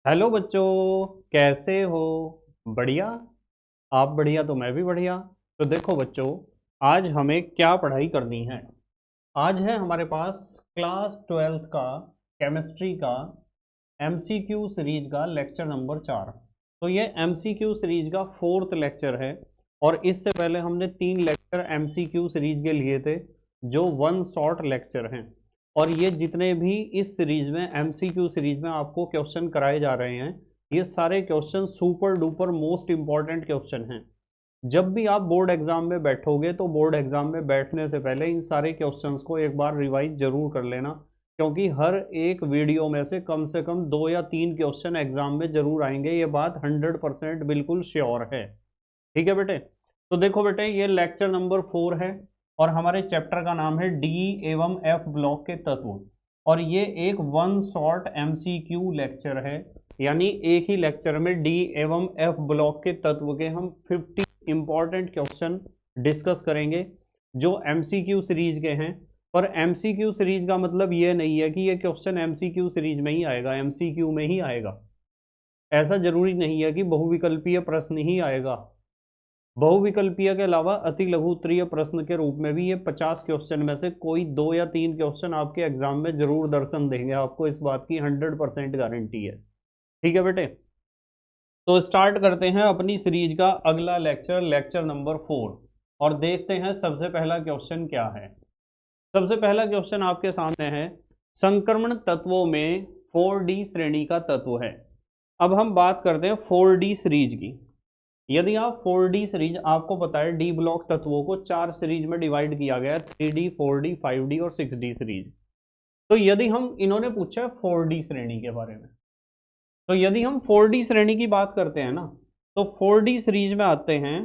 Hello बच्चों, कैसे हो? बढ़िया। आप बढ़िया तो मैं भी बढ़िया। तो देखो बच्चों, आज हमें क्या पढ़ाई करनी है। आज है हमारे पास क्लास ट्वेल्थ का केमिस्ट्री का एमसीक्यू सीरीज का लेक्चर नंबर 4। तो ये एमसीक्यू सीरीज का फोर्थ लेक्चर है। और इससे पहले हमने 3 लेक्चर एमसीक्यू सीरीज के लिए थे, जो वन शॉट लेक्चर हैं। और ये जितने भी इस सीरीज में एमसीक्यू सीरीज में आपको क्वेश्चन कराए जा रहे हैं, ये सारे question super duper most important question हैं। जब भी आप बोर्ड एग्जाम में बैठोगे तो बोर्ड एग्जाम में बैठने से पहले इन सारे क्वेश्चंस को एक बार रिवाइज जरूर कर लेना, क्योंकि हर एक वीडियो में से कम 2 या 3 क्वेश्चन एग्जाम में जरूर आएंगे। ये बात 100% बिल्कुल श्योर है। ठीक है बेटे। तो देखो बेटे, ये लेक्चर नंबर 4 है और हमारे चैप्टर का नाम है डी एवं एफ ब्लॉक के तत्व। और ये एक वन शॉट एमसीक्यू लेक्चर है, यानी एक ही लेक्चर में डी एवं एफ ब्लॉक के तत्व के हम 50 इंपॉर्टेंट क्वेश्चन डिस्कस करेंगे, जो एमसीक्यू सीरीज के हैं। पर एमसीक्यू सीरीज का मतलब ये नहीं है कि ये क्वेश्चन एमसीक्यू सीरीज में ही आएगा, एमसीक्यू में ही आएगा। ऐसा जरूरी नहीं है कि बहुविकल्पीय प्रश्न ही आएगा। बहुविकल्पीय के अलावा अति लघु उत्तरीय प्रश्न के रूप में भी ये 50 क्वेश्चन में से कोई 2 या 3 क्वेश्चन आपके एग्जाम में जरूर दर्शन देंगे, आपको इस बात की 100% गारंटी है। ठीक है बेटे। तो स्टार्ट करते हैं अपनी सीरीज का अगला लेक्चर, लेक्चर नंबर 4। और देखते हैं सबसे पहला क्वेश्चन क्या है। सबसे पहला क्वेश्चन आपके सामने है, संक्रमण तत्वों में 4D श्रेणी का तत्व है। अब हम बात करते हैं 4D सीरीज की। यदि आप 4D सीरीज, आपको पता है डी ब्लॉक तत्वों को 4 सीरीज में डिवाइड किया गया है, 3D 4D 5D और 6D सीरीज। तो यदि हम, इन्होंने पूछा है 4D श्रेणी के बारे में, तो यदि हम 4D श्रेणी की बात करते हैं ना, तो 4D सीरीज में आते हैं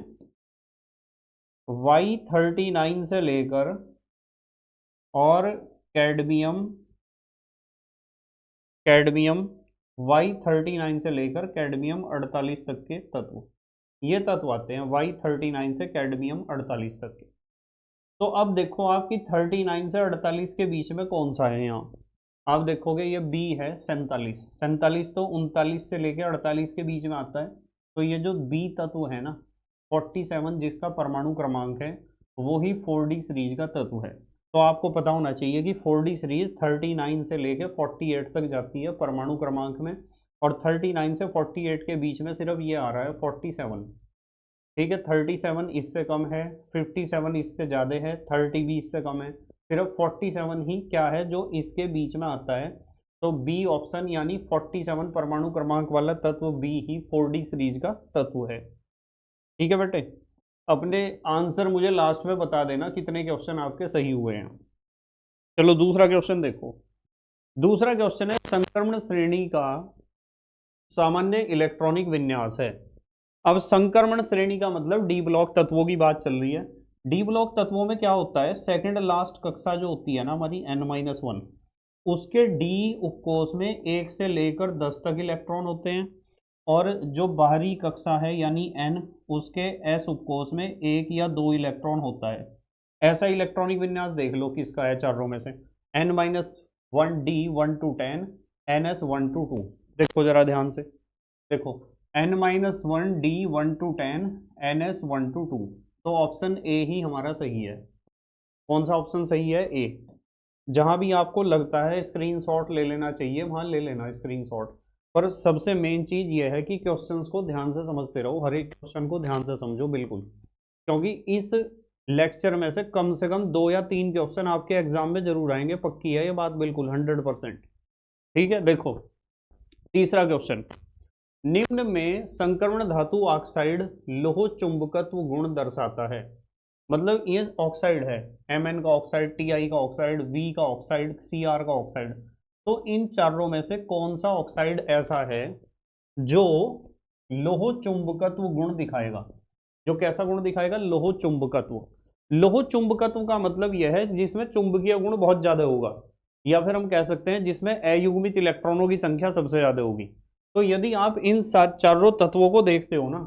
Y39 से लेकर और कैडमियम कैडमियम Y39 से लेकर कैडमियम 48 तक के तत्व, ये तत्व आते हैं Y39 से कैडमियम 48 तक के। तो अब देखो आपकी 39 से 48 के बीच में कौन सा है यहाँ। आप देखोगे ये बी है 47। 47 तो 39 से लेकर 48 के बीच में आता है। तो ये जो बी तत्व है ना, 47, जिसका परमाणु क्रमांक है, वो ही 4D सीरीज का तत्व है। तो आपको पता होना चाहिए कि 4D सीरीज 39 से लेकर 48 तक जाती है परमाणु क्रमांक में। और 39 से 48 के बीच में सिर्फ ये आ रहा है 47। ठीक है, 37 इससे कम है, 57 इससे ज़्यादा है, 30 भी इससे कम है। सिर्फ 47 ही क्या है जो इसके बीच में आता है। तो बी ऑप्शन यानी 47 परमाणु क्रमांक वाला तत्व बी ही 4D सीरीज का तत्व है। ठीक है बेटे। अपने आंसर मुझे लास्ट में बता देना कितने क्वेश्चन आपके सही हुए हैं। चलो दूसरा क्वेश्चन देखो। दूसरा क्वेश्चन है, संक्रमण श्रेणी का सामान्य इलेक्ट्रॉनिक विन्यास है। अब संक्रमण श्रेणी का मतलब डी ब्लॉक तत्वों की बात चल रही है। डी ब्लॉक तत्वों में क्या होता है, सेकंड लास्ट कक्षा जो होती है ना हमारी N-1, उसके डी उपकोष में 1 से लेकर 10 तक इलेक्ट्रॉन होते हैं। और जो बाहरी कक्षा है यानी N, उसके एस उपकोष में 1 या 2 इलेक्ट्रॉन होता है। ऐसा इलेक्ट्रॉनिक विन्यास देख लो किसका है चारों में से। N-1D 1 to 10, NS 1 to 2। देखो जरा ध्यान से, देखो N-1D 1 to 10, NS 1 to 2। तो ऑप्शन ए ही हमारा सही है। कौन सा ऑप्शन सही है? ए। जहां भी आपको लगता है स्क्रीनशॉट ले लेना चाहिए, वहां ले लेना स्क्रीनशॉट। पर सबसे मेन चीज ये है कि क्वेश्चंस को ध्यान से समझते रहो, हर एक क्वेश्चन को ध्यान से समझो बिल्कुल, क्योंकि इस लेक्चर में से कम 2 या 3 क्वेश्चन आपके एग्जाम में जरूर आएंगे, पक्की है ये बात बिल्कुल 100%। ठीक है, देखो तीसरा क्वेश्चन, निम्न में संक्रमण धातु ऑक्साइड लोह चुंबकत्व गुण दर्शाता है। मतलब ये ऑक्साइड है, Mn का ऑक्साइड, Ti का ऑक्साइड, V का ऑक्साइड, Cr का ऑक्साइड। तो इन चारों में से कौन सा ऑक्साइड ऐसा है जो लोह चुंबकत्व गुण दिखाएगा? जो कैसा गुण दिखाएगा? लोह चुंबकत्व। लोह चुंबकत्व का मतलब यह है जिसमें चुंबकीय गुण बहुत ज्यादा होगा, या फिर हम कह सकते हैं जिसमें अयुग्मित इलेक्ट्रॉनों की संख्या सबसे ज्यादा होगी। तो यदि आप इन चारों तत्वों को देखते हो ना,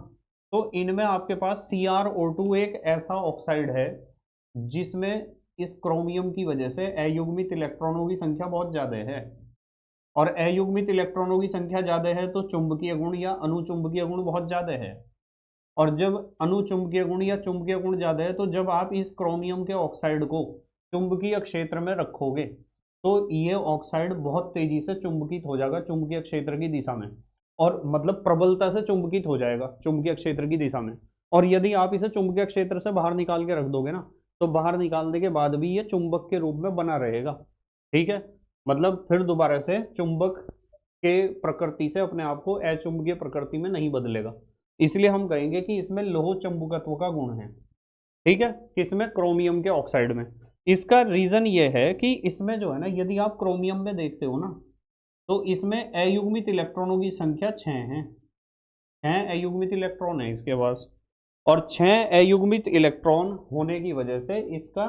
तो इनमें आपके पास CrO2 एक ऐसा ऑक्साइड है जिसमें इस क्रोमियम की वजह से अयुग्मित इलेक्ट्रॉनों की संख्या बहुत ज्यादा है। और अयुग्मित इलेक्ट्रॉनों की संख्या ज्यादा है तो चुंबकीय गुण या अनुचुंबकीय गुण बहुत ज्यादा है। और जब अनुचुंबकीय गुण या चुंबकीय गुण ज्यादा है तो जब आप इस क्रोमियम के ऑक्साइड को चुंबकीय क्षेत्र में रखोगे तो ये ऑक्साइड बहुत तेजी से चुंबकित हो जाएगा चुंबकीय क्षेत्र की दिशा में, और मतलब प्रबलता से चुंबकित हो जाएगा चुंबकीय क्षेत्र की दिशा में। और यदि आप इसे चुंबकीय क्षेत्र से बाहर निकाल के रख दोगे ना, तो बाहर निकालने के बाद भी ये चुंबक के रूप में बना रहेगा। ठीक है, मतलब फिर दोबारा से चुंबक के प्रकृति से अपने आप को अचुंबकीय प्रकृति में नहीं बदलेगा। इसलिए हम कहेंगे कि इसमें लोह चुंबकत्व का गुण है। ठीक है, किसमें? क्रोमियम के ऑक्साइड में। इसका रीजन ये है कि इसमें जो है ना, यदि आप क्रोमियम में देखते हो ना, तो इसमें अयुग्मित इलेक्ट्रॉनों की संख्या 6 है। 6 अयुग्मित इलेक्ट्रॉन है इसके पास, और 6 अयुग्मित इलेक्ट्रॉन होने की वजह से इसका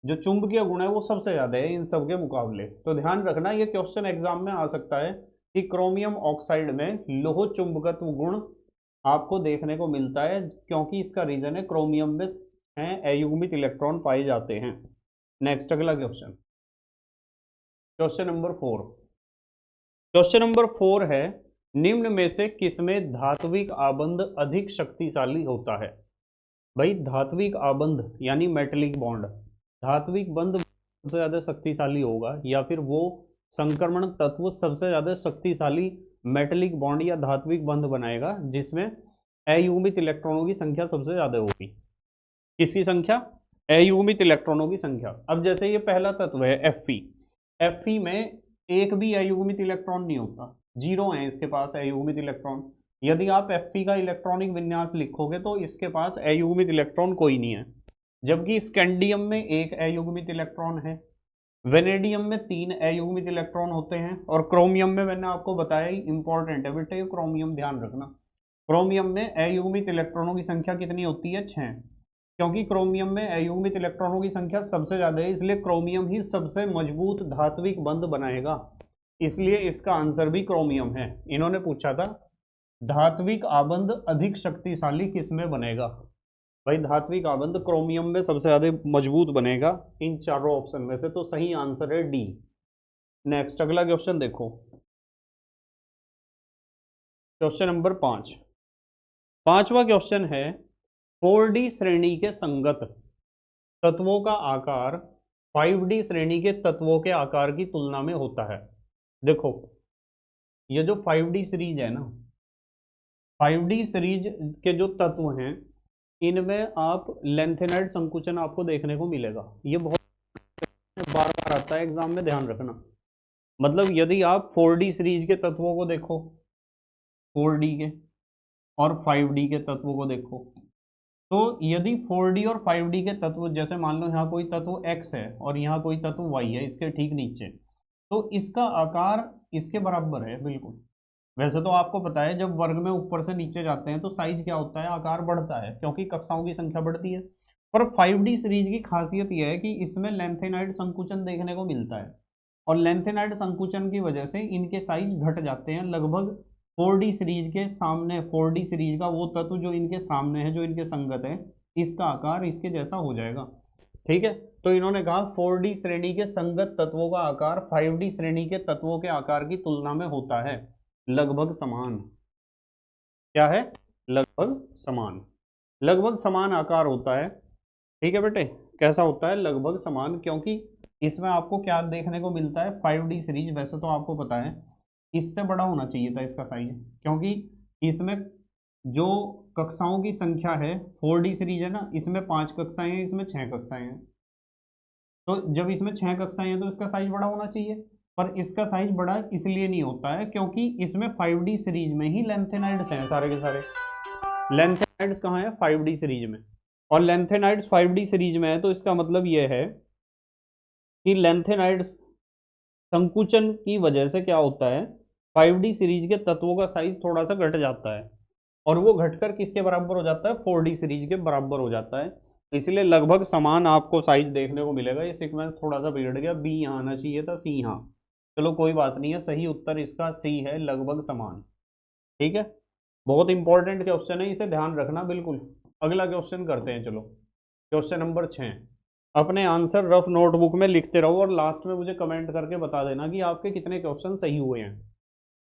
जो चुंबकीय गुण है वो सबसे ज्यादा है इन सब के मुकाबले। तो ध्यान रखना, ये क्वेश्चन एग्जाम में आ सकता है कि क्रोमियम ऑक्साइड में लोह चुंबकत्व गुण आपको देखने को मिलता है, क्योंकि इसका रीजन है क्रोमियम में 6 अयुग्मित इलेक्ट्रॉन पाए जाते हैं। नेक्स्ट अगला question, question number 4। Question number 4 है, निम्न में से किसमें धात्विक आबंध अधिक शक्तिशाली होता है? भाई धात्विक आबंध यानी मेटेलिक बॉन्ड, धात्विक बंध सबसे ज्यादा शक्तिशाली होगा, या फिर वो संक्रमण तत्व सबसे ज्यादा शक्तिशाली मेटेलिक बॉन्ड या धात्विक बंध बनाएगा जिसमें अयुग्मित इलेक्ट्रॉनों की संख्या सबसे ज्यादा होगी। किसकी संख्या? अयुग्मित इलेक्ट्रॉनों की संख्या। अब जैसे ये पहला तत्व है Fe, Fe में एक भी अयुग्मित इलेक्ट्रॉन नहीं होता, 0 है इसके पास अयुग्मित इलेक्ट्रॉन। यदि आप Fe का इलेक्ट्रॉनिक विन्यास लिखोगे तो इसके पास अयुग्मित इलेक्ट्रॉन कोई नहीं है। जबकि स्कैंडियम में एक अयुग्मित इलेक्ट्रॉन है, वेनेडियम में 3 अयुग्मित इलेक्ट्रॉन होते हैं, और क्रोमियम में मैंने आपको बताया ही इंपॉर्टेंट है बेटा, ये क्रोमियम ध्यान रखना। क्रोमियम में अयुग्मित इलेक्ट्रॉनों की संख्या कितनी होती है? 6। क्योंकि क्रोमियम में अयुग्मित इलेक्ट्रॉनों की संख्या सबसे ज्यादा है, इसलिए क्रोमियम ही सबसे मजबूत धात्विक बंध बनाएगा, इसलिए इसका आंसर भी क्रोमियम है। इन्होंने पूछा था धात्विक आबंध अधिक शक्तिशाली किसमें बनेगा? भाई धात्विक आबंध क्रोमियम में सबसे ज्यादा मजबूत बनेगा इन चारों ऑप्शन में से, तो सही आंसर है डी। नेक्स्ट अगला क्वेश्चन देखो, क्वेश्चन नंबर 5। पांचवा क्वेश्चन है, 4D श्रेणी के संगत तत्वों का आकार 5D श्रेणी के तत्वों के आकार की तुलना में होता है। देखो ये जो 5D सीरीज है ना, 5D सीरीज के जो तत्व हैं इनमें आप लेंथेनाइड संकुचन आपको देखने को मिलेगा। ये बहुत बार बार आता है एग्जाम में, ध्यान रखना। मतलब यदि आप 4D सीरीज के तत्वों को देखो, 4D के और 5D के तत्वों को देखो, तो यदि 4D और 5D के तत्व, जैसे मान लो यहाँ कोई तत्व X है और यहाँ कोई तत्व Y है इसके ठीक नीचे, तो इसका आकार इसके बराबर है बिल्कुल। वैसे तो आपको पता है जब वर्ग में ऊपर से नीचे जाते हैं तो साइज क्या होता है? आकार बढ़ता है, क्योंकि कक्षाओं की संख्या बढ़ती है। पर 5D सीरीज की खासियत यह है कि इसमें लेंथेनाइड संकुचन देखने को मिलता है, और लेंथेनाइड संकुचन की वजह से इनके साइज घट जाते हैं लगभग 4D सीरीज के सामने। 4D सीरीज का वो तत्व जो इनके सामने है, जो इनके संगत है, इसका आकार इसके जैसा हो जाएगा। ठीक है, तो इन्होंने कहा 4D श्रेणी के संगत तत्वों का आकार 5D श्रेणी के तत्वों के आकार की तुलना में होता है लगभग समान। क्या है? लगभग समान, लगभग समान आकार होता है। ठीक है बेटे, कैसा होता है? लगभग समान, क्योंकि इसमें आपको क्या देखने को मिलता है? 5D सीरीज वैसे तो आपको पता है इससे बड़ा होना चाहिए था इसका साइज, क्योंकि इसमें जो कक्षाओं की संख्या है 4D सीरीज है ना, इसमें 5 कक्षाएं हैं, इसमें 6 कक्षाएं हैं। तो जब इसमें 6 कक्षाएं हैं तो इसका साइज बड़ा होना चाहिए, पर इसका साइज बड़ा इसलिए नहीं होता है क्योंकि इसमें 5D सीरीज में ही लेंथेनाइड्स हैं सारे के सारे। लेंथेनाइड्स कहाँ है? 5D सीरीज में। और लेंथेनाइड्स 5D सीरीज में है तो इसका मतलब यह है कि लेंथेनाइड्स संकुचन की वजह से क्या होता है? 5D सीरीज के तत्वों का साइज थोड़ा सा घट जाता है, और वो घटकर किसके बराबर हो जाता है? 4D सीरीज के बराबर हो जाता है। इसलिए लगभग समान आपको साइज देखने को मिलेगा। ये सीक्वेंस थोड़ा सा बिगड़ गया, बी यहाँ आना चाहिए था, सी यहाँ। चलो कोई बात नहीं है, सही उत्तर इसका सी है, लगभग समान। ठीक है, बहुत इंपॉर्टेंट क्वेश्चन है, इसे ध्यान रखना बिल्कुल। अगला क्वेश्चन करते हैं, चलो क्वेश्चन नंबर 6। अपने आंसर रफ नोटबुक में लिखते रहो और लास्ट में मुझे कमेंट करके बता देना कि आपके कितने क्वेश्चन सही हुए हैं।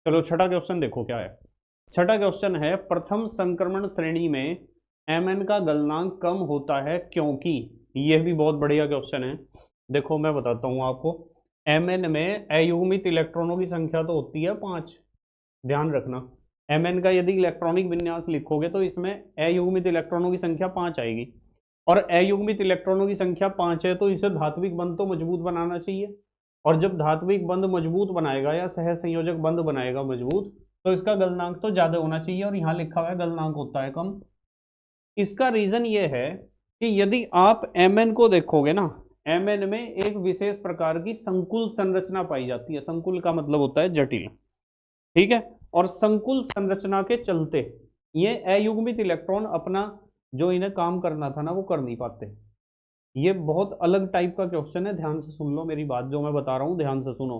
चलो छठा क्वेश्चन देखो क्या है। छठा क्वेश्चन है, प्रथम संक्रमण श्रेणी में mn का गलनांक कम होता है क्योंकि। यह भी बहुत बढ़िया क्वेश्चन है। देखो मैं बताता हूँ आपको, mn में अयुग्मित इलेक्ट्रॉनों की संख्या तो होती है 5, ध्यान रखना। mn का यदि इलेक्ट्रॉनिक विन्यास लिखोगे तो इसमें अयुग्मित इलेक्ट्रॉनों की संख्या 5 आएगी, और अयुग्मित इलेक्ट्रॉनों की संख्या 5 है तो इसे धात्विक बंध तो मजबूत बनाना चाहिए, और जब धात्विक बंध मजबूत बनाएगा या सहसंयोजक बंध बनाएगा मजबूत, तो इसका गलनांक तो ज्यादा होना चाहिए, और यहाँ लिखा हुआ है गलनांक होता है कम। इसका रीजन ये है कि यदि आप mn को देखोगे ना, mn में एक विशेष प्रकार की संकुल संरचना पाई जाती है। संकुल का मतलब होता है जटिल, ठीक है। और संकुल संरचना के चलते ये अयुग्मित इलेक्ट्रॉन अपना जो इन्हें काम करना था ना वो कर नहीं पाते। ये बहुत अलग टाइप का क्वेश्चन है, ध्यान से सुन लो मेरी बात, जो मैं बता रहा हूं ध्यान से सुनो।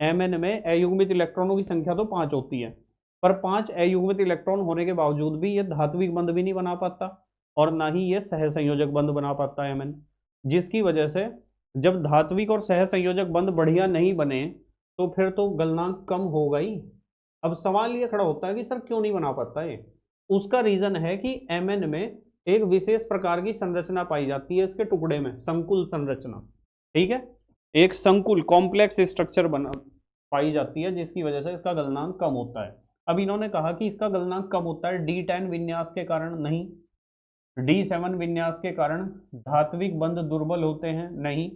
mn में अयुग्मित इलेक्ट्रॉनों की संख्या तो 5 होती है, पर 5 अयुग्मित इलेक्ट्रॉन होने के बावजूद भी ये धात्विक बंध भी नहीं बना पाता, और ना ही ये सहसंयोजक बंध बना पाता है mn, जिसकी वजह से जब धात्विक और सहसंयोजक बंध बढ़िया नहीं बने तो फिर तो गलनांक कम होगा ही। अब सवाल ये खड़ा होता है कि सर क्यों नहीं बना पाता है। उसका रीजन है कि mn में एक विशेष प्रकार की संरचना पाई जाती है इसके टुकड़े में, संकुल संरचना, ठीक है। एक संकुल कॉम्प्लेक्स स्ट्रक्चर बना पाई जाती है, जिसकी वजह से इसका गलनांक कम होता है। अब इन्होंने कहा कि इसका गलनांक कम होता है D10 विन्यास के कारण, नहीं। D7 विन्यास के कारण धात्विक बंध दुर्बल होते हैं, नहीं।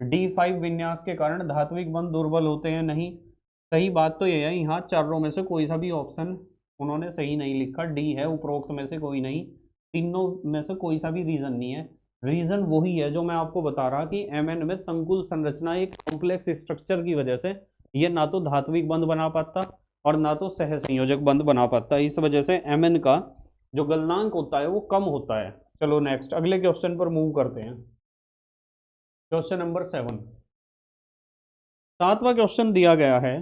D5 विन्यास के कारण धात्विक बंध दुर्बल होते हैं, नहीं। सही बात तो यह है, यहाँ चारों में से कोई सा भी ऑप्शन उन्होंने सही नहीं लिखा, डी है उपरोक्त में से कोई नहीं, तीनों में से कोई सा भी रीजन नहीं है। रीजन वही है जो मैं आपको बता रहा कि mn में संकुल संरचना एक कॉम्प्लेक्स स्ट्रक्चर की वजह से ये ना तो धात्विक बंध बना पाता और ना तो सहसंयोजक बंध बना पाता, इस वजह से mn का जो गलनांक होता है वो कम होता है। चलो नेक्स्ट अगले क्वेश्चन पर मूव करते हैं। क्वेश्चन नंबर 7, सातवां क्वेश्चन दिया गया है,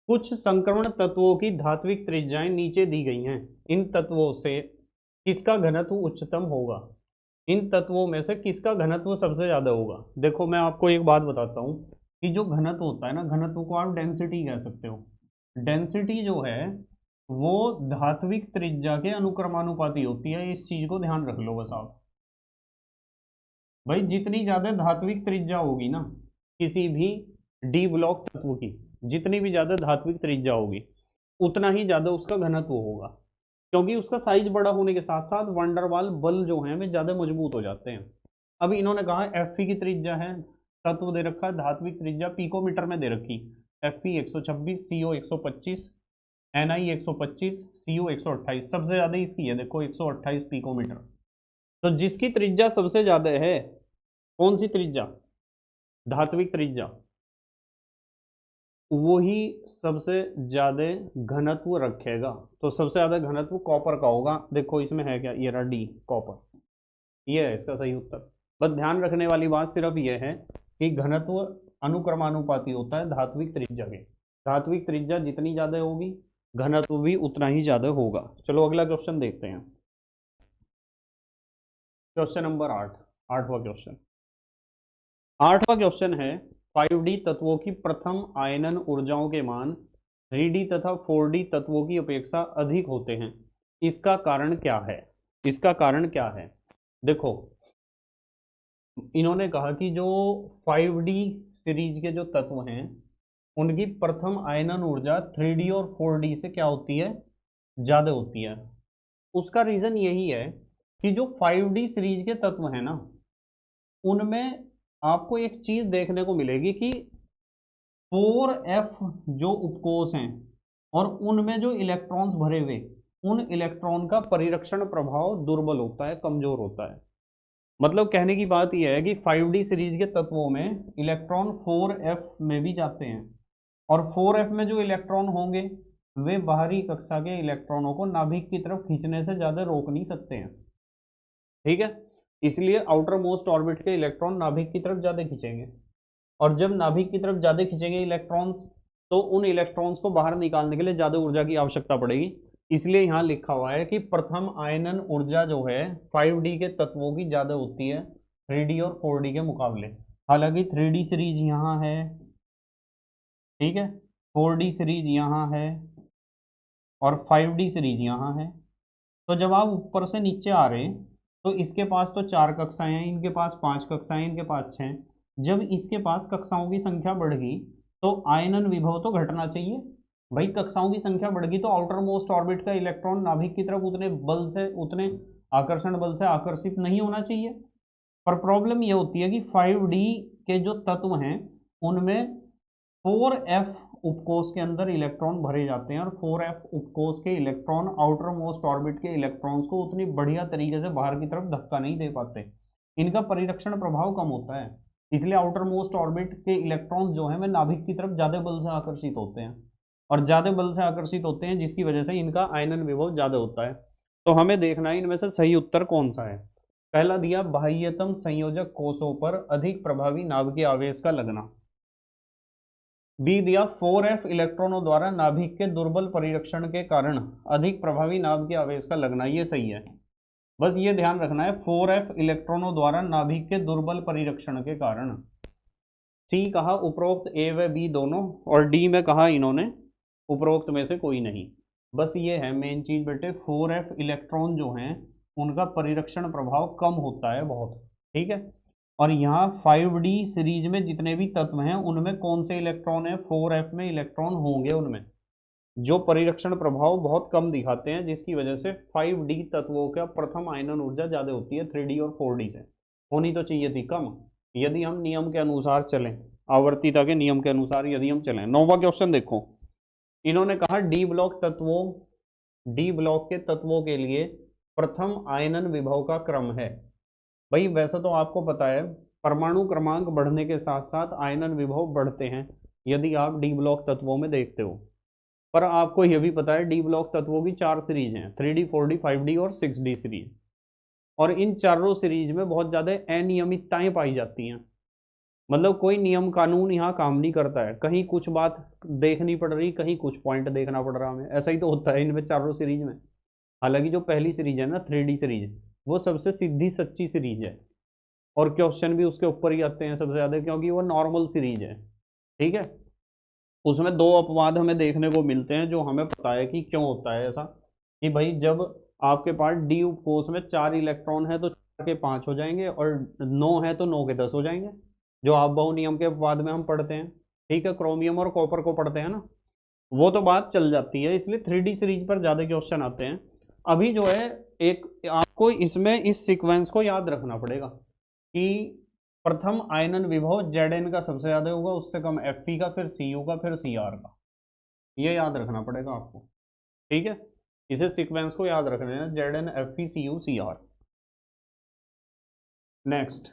कुछ संक्रमण तत्वों की धात्विक त्रिज्याएं नीचे दी गई हैं, इन तत्वों से किसका घनत्व उच्चतम होगा। इन तत्वों में से किसका घनत्व सबसे ज्यादा होगा। देखो मैं आपको एक बात बताता हूं कि जो घनत्व होता है ना, घनत्व को आप डेंसिटी कह सकते हो। डेंसिटी जो है वो धात्विक त्रिज्या के अनुक्रमानुपाती होती है, इस चीज को ध्यान रख लो बस आप। भाई जितनी ज्यादा धात्विक त्रिज्या होगी ना किसी भी डी ब्लॉक तत्व की, जितनी भी ज्यादा धात्विक त्रिज्या होगी उतना ही ज्यादा उसका घनत्व होगा, क्योंकि उसका साइज बड़ा होने के साथ साथ वंडरवाल बल जो है वे ज्यादा मजबूत हो जाते हैं। अब इन्होंने कहा एफ की त्रिज्या है, तत्व दे रखा है धात्विक त्रिज्या पिकोमीटर में दे रखी, एफ 126, सीओ 125, एनआई 125, सीओ 128, सबसे ज्यादा इसकी है देखो 128 पिकोमीटर। तो जिसकी त्रिज्या सबसे ज्यादा है, कौन सी त्रिज्या, धात्विक त्रिज्या, वही सबसे ज्यादा घनत्व रखेगा। तो सबसे ज्यादा घनत्व कॉपर का होगा। देखो इसमें है क्या, ये रहा डी कॉपर, ये है इसका सही उत्तर। बस ध्यान रखने वाली बात सिर्फ ये है कि घनत्व अनुक्रमानुपाती होता है धात्विक त्रिज्या के। धात्विक त्रिज्या जितनी ज्यादा होगी घनत्व भी उतना ही ज्यादा होगा। चलो अगला क्वेश्चन देखते हैं। क्वेश्चन नंबर 8, आठवां क्वेश्चन। आठवां क्वेश्चन है, 5D तत्वों की प्रथम आयनन ऊर्जाओं के मान 3D तथा 4D तत्वों की अपेक्षा अधिक होते हैं, इसका कारण क्या है। इसका कारण क्या है। देखो इन्होंने कहा कि जो 5D सीरीज के जो तत्व हैं उनकी प्रथम आयनन ऊर्जा 3D और 4D से क्या होती है, ज्यादा होती है। उसका रीजन यही है कि जो 5D सीरीज के तत्व हैं ना उनमें आपको एक चीज देखने को मिलेगी कि 4f जो उपकोष हैं और उनमें जो इलेक्ट्रॉन्स भरे हुए, उन इलेक्ट्रॉन का परिरक्षण प्रभाव दुर्बल होता है, कमजोर होता है। मतलब कहने की बात यह है कि 5D सीरीज के तत्वों में इलेक्ट्रॉन 4f में भी जाते हैं, और 4f में जो इलेक्ट्रॉन होंगे वे बाहरी कक्षा के इलेक्ट्रॉनों को नाभिक की तरफ खींचने से ज्यादा रोक नहीं सकते हैं, ठीक है। इसलिए आउटर मोस्ट ऑर्बिट के इलेक्ट्रॉन नाभिक की तरफ ज्यादा खींचेंगे, और जब नाभिक की तरफ ज्यादा खींचेंगे इलेक्ट्रॉन्स तो उन इलेक्ट्रॉन्स को बाहर निकालने के लिए ज्यादा ऊर्जा की आवश्यकता पड़ेगी। इसलिए यहाँ लिखा हुआ है कि प्रथम आयनन ऊर्जा जो है 5D के तत्वों की ज्यादा होती है 3D और 4D के मुकाबले। हालांकि 3D सीरीज यहाँ है, ठीक है, 4D सीरीज यहाँ है और 5D सीरीज यहाँ है। तो जब आप ऊपर से नीचे आ रहे हैं तो इसके पास तो 4 कक्षाएं हैं, इनके पास 5 कक्षाएं, इनके पास 6। जब इसके पास कक्षाओं की संख्या बढ़ गई तो आयनन विभव तो घटना चाहिए। भाई कक्षाओं की संख्या बढ़ गई तो आउटर मोस्ट ऑर्बिट का इलेक्ट्रॉन नाभिक की तरफ उतने बल से, उतने आकर्षण बल से आकर्षित नहीं होना चाहिए। पर प्रॉब्लम यह होती है कि 5D के जो तत्व हैं उनमें 4f उपकोष के अंदर इलेक्ट्रॉन भरे जाते हैं और 4f उपकोष के इलेक्ट्रॉन आउटर मोस्ट ऑर्बिट के इलेक्ट्रॉन्स को उतनी बढ़िया तरीके से बाहर की तरफ धक्का नहीं दे पाते, इनका परिरक्षण प्रभाव कम होता है। इसलिए आउटर मोस्ट ऑर्बिट के इलेक्ट्रॉन जो है वे नाभिक की तरफ ज्यादा बल से आकर्षित होते हैं और ज्यादा बल से आकर्षित होते हैं जिसकी वजह से इनका आयनन विभव ज्यादा होता है। तो हमें देखना है इनमें से सही उत्तर कौन सा है। पहला दिया बाह्यतम संयोजक कोषों पर अधिक प्रभावी नाभिकीय आवेश का लगना। बी दिया 4f इलेक्ट्रॉनों द्वारा नाभिक के दुर्बल परिरक्षण के कारण अधिक प्रभावी नाभिकीय आवेश का लगना। ये सही है, बस ये ध्यान रखना है 4f इलेक्ट्रॉनों द्वारा नाभिक के दुर्बल परिरक्षण के कारण। सी कहा उपरोक्त ए व बी दोनों और डी में कहा इन्होंने उपरोक्त में से कोई नहीं। बस ये है मेन चीज बेटे, 4f इलेक्ट्रॉन जो हैं उनका परिरक्षण प्रभाव कम होता है बहुत, ठीक है। और यहाँ 5D सीरीज में जितने भी तत्व हैं उनमें कौन से इलेक्ट्रॉन है, 4f में इलेक्ट्रॉन होंगे उनमें जो परिरक्षण प्रभाव बहुत कम दिखाते हैं, जिसकी वजह से 5D तत्वों का प्रथम आयनन ऊर्जा ज्यादा होती है 3D और 4D से। होनी तो चाहिए थी कम, यदि हम नियम के अनुसार चलें, आवर्तीता के नियम के अनुसार यदि हम चलें। 9वां क्वेश्चन देखो, इन्होंने कहा डी ब्लॉक के तत्वों के लिए प्रथम आयनन विभव का क्रम है। भाई वैसे तो आपको पता है परमाणु क्रमांक बढ़ने के साथ साथ आयनन विभव बढ़ते हैं यदि आप डी ब्लॉक तत्वों में देखते हो। पर आपको यह भी पता है डी ब्लॉक तत्वों की 4 सीरीज हैं, 3D 4D 5D और 6D सीरीज। और इन चारों सीरीज में बहुत ज़्यादा अनियमितताएं पाई जाती हैं, मतलब कोई नियम कानून यहाँ काम नहीं करता है, कहीं कुछ बात देखनी पड़ रही, कहीं कुछ पॉइंट देखना पड़ रहा हमें, ऐसा ही तो होता है इनमें चारों सीरीज में। हालांकि जो पहली सीरीज है ना 3D सीरीज, वो सबसे सीधी सच्ची सीरीज है और क्वेश्चन भी उसके ऊपर ही आते हैं सबसे ज़्यादा, क्योंकि वो नॉर्मल सीरीज है, ठीक है। उसमें 2 अपवाद हमें देखने को मिलते हैं जो हमें पता है कि क्यों होता है ऐसा, कि भाई जब आपके पास डी उपकोष में 4 इलेक्ट्रॉन है तो 4 के 5 हो जाएंगे और 9 है तो 9 के 10 हो जाएंगे, जो आपबाउ नियम के अपवाद में हम पढ़ते हैं, ठीक है। क्रोमियम और कॉपर को पढ़ते हैं ना, वो तो बात चल जाती है, इसलिए 3D सीरीज पर ज़्यादा क्वेश्चन आते हैं। अभी जो है एक आपको इसमें इस सीक्वेंस को याद रखना पड़ेगा कि प्रथम आयनन विभव Zn का सबसे ज़्यादा होगा, उससे कम Fe का, फिर Cu का, फिर Cr का। ये याद रखना पड़ेगा आपको, ठीक है। इसे सीक्वेंस को याद रखना है, Zn Fe Cu Cr। Next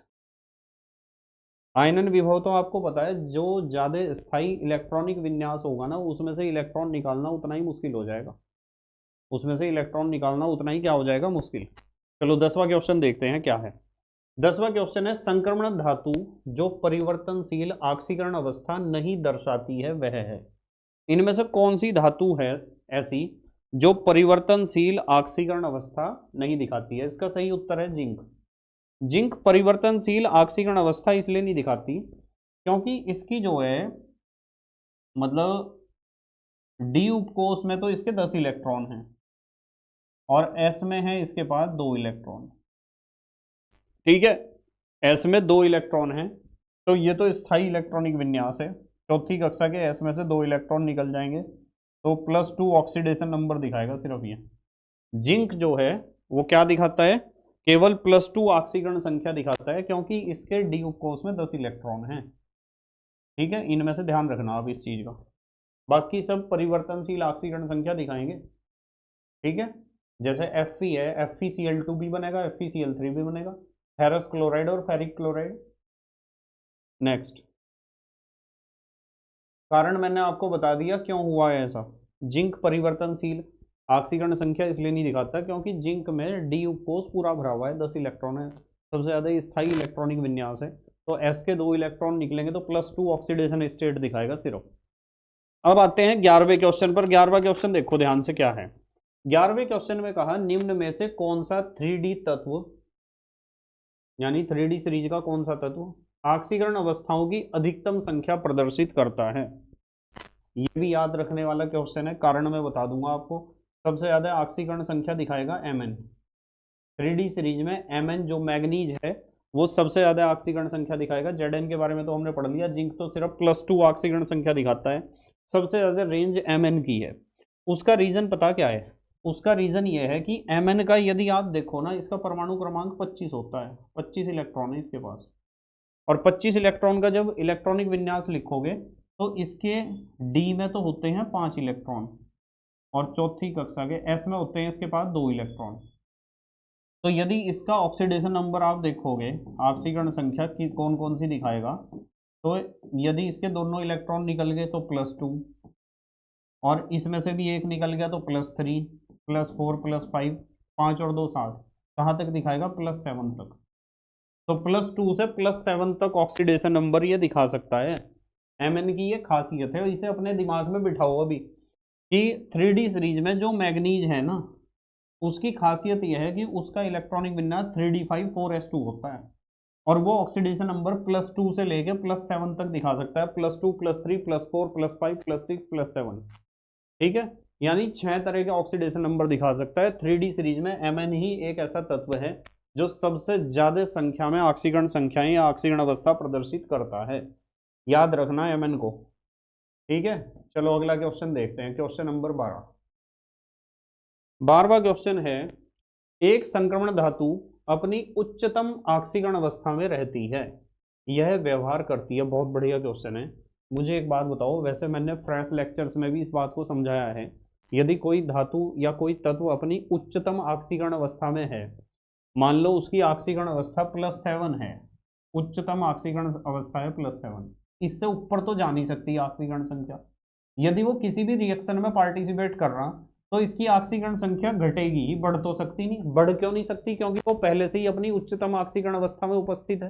आयनन विभव तो आपको पता है जो ज़्यादा स्थायी इलेक्ट्रॉनिक विन्यास होगा ना उसमें से इलेक्ट्रॉन निकालना उतना ही मुश्किल हो जाएगा, उसमें से इलेक्ट्रॉन निकालना उतना ही क्या हो जाएगा, मुश्किल। चलो 10वां क्वेश्चन देखते हैं क्या है। 10वां क्वेश्चन है संक्रमण धातु जो परिवर्तनशील ऑक्सीकरण अवस्था नहीं दर्शाती है वह है। इनमें से कौन सी धातु है ऐसी जो परिवर्तनशील ऑक्सीकरण अवस्था नहीं दिखाती है? इसका सही उत्तर है जिंक। जिंक परिवर्तनशील ऑक्सीकरण अवस्था इसलिए नहीं दिखाती क्योंकि इसकी जो है मतलब डी उपकोष में तो इसके 10 इलेक्ट्रॉन हैं और एस में है इसके पास 2 इलेक्ट्रॉन, ठीक है। एस में 2 इलेक्ट्रॉन हैं तो ये तो स्थायी इलेक्ट्रॉनिक विन्यास है, चौथी कक्षा के एस में से 2 इलेक्ट्रॉन निकल जाएंगे तो +2 ऑक्सीडेशन नंबर दिखाएगा सिर्फ ये। जिंक जो है वो क्या दिखाता है, केवल +2 ऑक्सीकरण संख्या दिखाता है क्योंकि इसके डी उपकोष में 10 इलेक्ट्रॉन हैं, ठीक है। इनमें से ध्यान रखना आप इस चीज का, बाकी सब परिवर्तनशील ऑक्सीकरण संख्या दिखाएंगे, ठीक है। जैसे Fe है, FeCl2 भी बनेगा, FeCl3 भी बनेगा, फेरस क्लोराइड और फेरिक क्लोराइड। नेक्स्ट कारण मैंने आपको बता दिया क्यों हुआ है ऐसा। जिंक परिवर्तनशील ऑक्सीकरण संख्या इसलिए नहीं दिखाता क्योंकि जिंक में डी उपकोष पूरा भरा हुआ है, 10 इलेक्ट्रॉन है, सबसे ज़्यादा स्थायी इलेक्ट्रॉनिक विन्यास है, तो एस के 2 इलेक्ट्रॉन निकलेंगे तो +2 ऑक्सीडेशन स्टेट दिखाएगा सिर्फ। अब आते हैं 11वें क्वेश्चन पर। 11वां क्वेश्चन देखो ध्यान से क्या है। 11वें क्वेश्चन में कहा निम्न में से कौन सा 3D तत्व यानी 3D सीरीज का कौन सा तत्व ऑक्सीकरण अवस्थाओं की अधिकतम संख्या प्रदर्शित करता है? ये भी याद रखने वाला क्वेश्चन है, कारण मैं बता दूंगा आपको। सबसे ज्यादा ऑक्सीकरण संख्या दिखाएगा Mn। 3D सीरीज में Mn जो मैग्नीज है वो सबसे ज्यादा ऑक्सीकरण संख्या दिखाएगा। Zn के बारे में तो हमने पढ़ लिया, जिंक तो सिर्फ +2 ऑक्सीकरण संख्या दिखाता है। सबसे ज्यादा रेंज Mn की है। उसका रीजन पता क्या है? उसका रीजन ये है कि Mn का यदि आप देखो ना, इसका परमाणु क्रमांक 25 होता है, 25 इलेक्ट्रॉन है इसके पास। और 25 इलेक्ट्रॉन का जब इलेक्ट्रॉनिक विन्यास लिखोगे तो इसके डी में तो होते हैं 5 इलेक्ट्रॉन, और चौथी कक्षा के एस में होते हैं इसके पास 2 इलेक्ट्रॉन। तो यदि इसका ऑक्सीडेशन नंबर आप देखोगे, ऑक्सीकरण संख्या की कौन कौन सी दिखाएगा, तो यदि इसके दोनों इलेक्ट्रॉन निकल गए तो +2, और इसमें से भी एक निकल गया तो +3, +4, +5, 5 और 2 7, कहाँ तक दिखाएगा? +7 तक। तो +2 से +7 तक ऑक्सीडेशन नंबर ये दिखा सकता है। Mn की ये खासियत है, इसे अपने दिमाग में बिठाओ अभी कि 3D सीरीज में जो मैग्नीज है ना, उसकी खासियत यह है कि उसका इलेक्ट्रॉनिक विन्यास 3d5 4s2 होता है, और वो ऑक्सीडेशन नंबर +2 से लेके +7 तक दिखा सकता है, +2, +3, +4, +5, +6, +7। ठीक है, यानी 6 तरह के ऑक्सीडेशन नंबर दिखा सकता है। 3D सीरीज में Mn ही एक ऐसा तत्व है जो सबसे ज्यादा संख्या में ऑक्सीकरण संख्याएं या ऑक्सीकरण अवस्था प्रदर्शित करता है। याद रखना Mn को। ठीक है, चलो अगला क्वेश्चन देखते हैं, क्वेश्चन नंबर 12। 12वां क्वेश्चन है, एक संक्रमण धातु अपनी उच्चतम ऑक्सीकरण अवस्था में रहती है, यह व्यवहार करती है। बहुत बढ़िया क्वेश्चन है। मुझे एक बात बताओ, वैसे मैंने फ्रेश लेक्चर्स में भी इस बात को समझाया है, यदि कोई धातु या कोई तत्व अपनी उच्चतम ऑक्सीकरण अवस्था में है, मान लो उसकी ऑक्सीकरण अवस्था +7 है, उच्चतम ऑक्सीकरण अवस्था है +7, इससे ऊपर तो जा नहीं सकती ऑक्सीकरण संख्या। यदि वो किसी भी रिएक्शन में पार्टिसिपेट कर रहा तो इसकी ऑक्सीकरण संख्या घटेगी, बढ़ तो सकती नहीं। बढ़ क्यों नहीं सकती? क्योंकि वो पहले से ही अपनी उच्चतम ऑक्सीकरण अवस्था में उपस्थित है।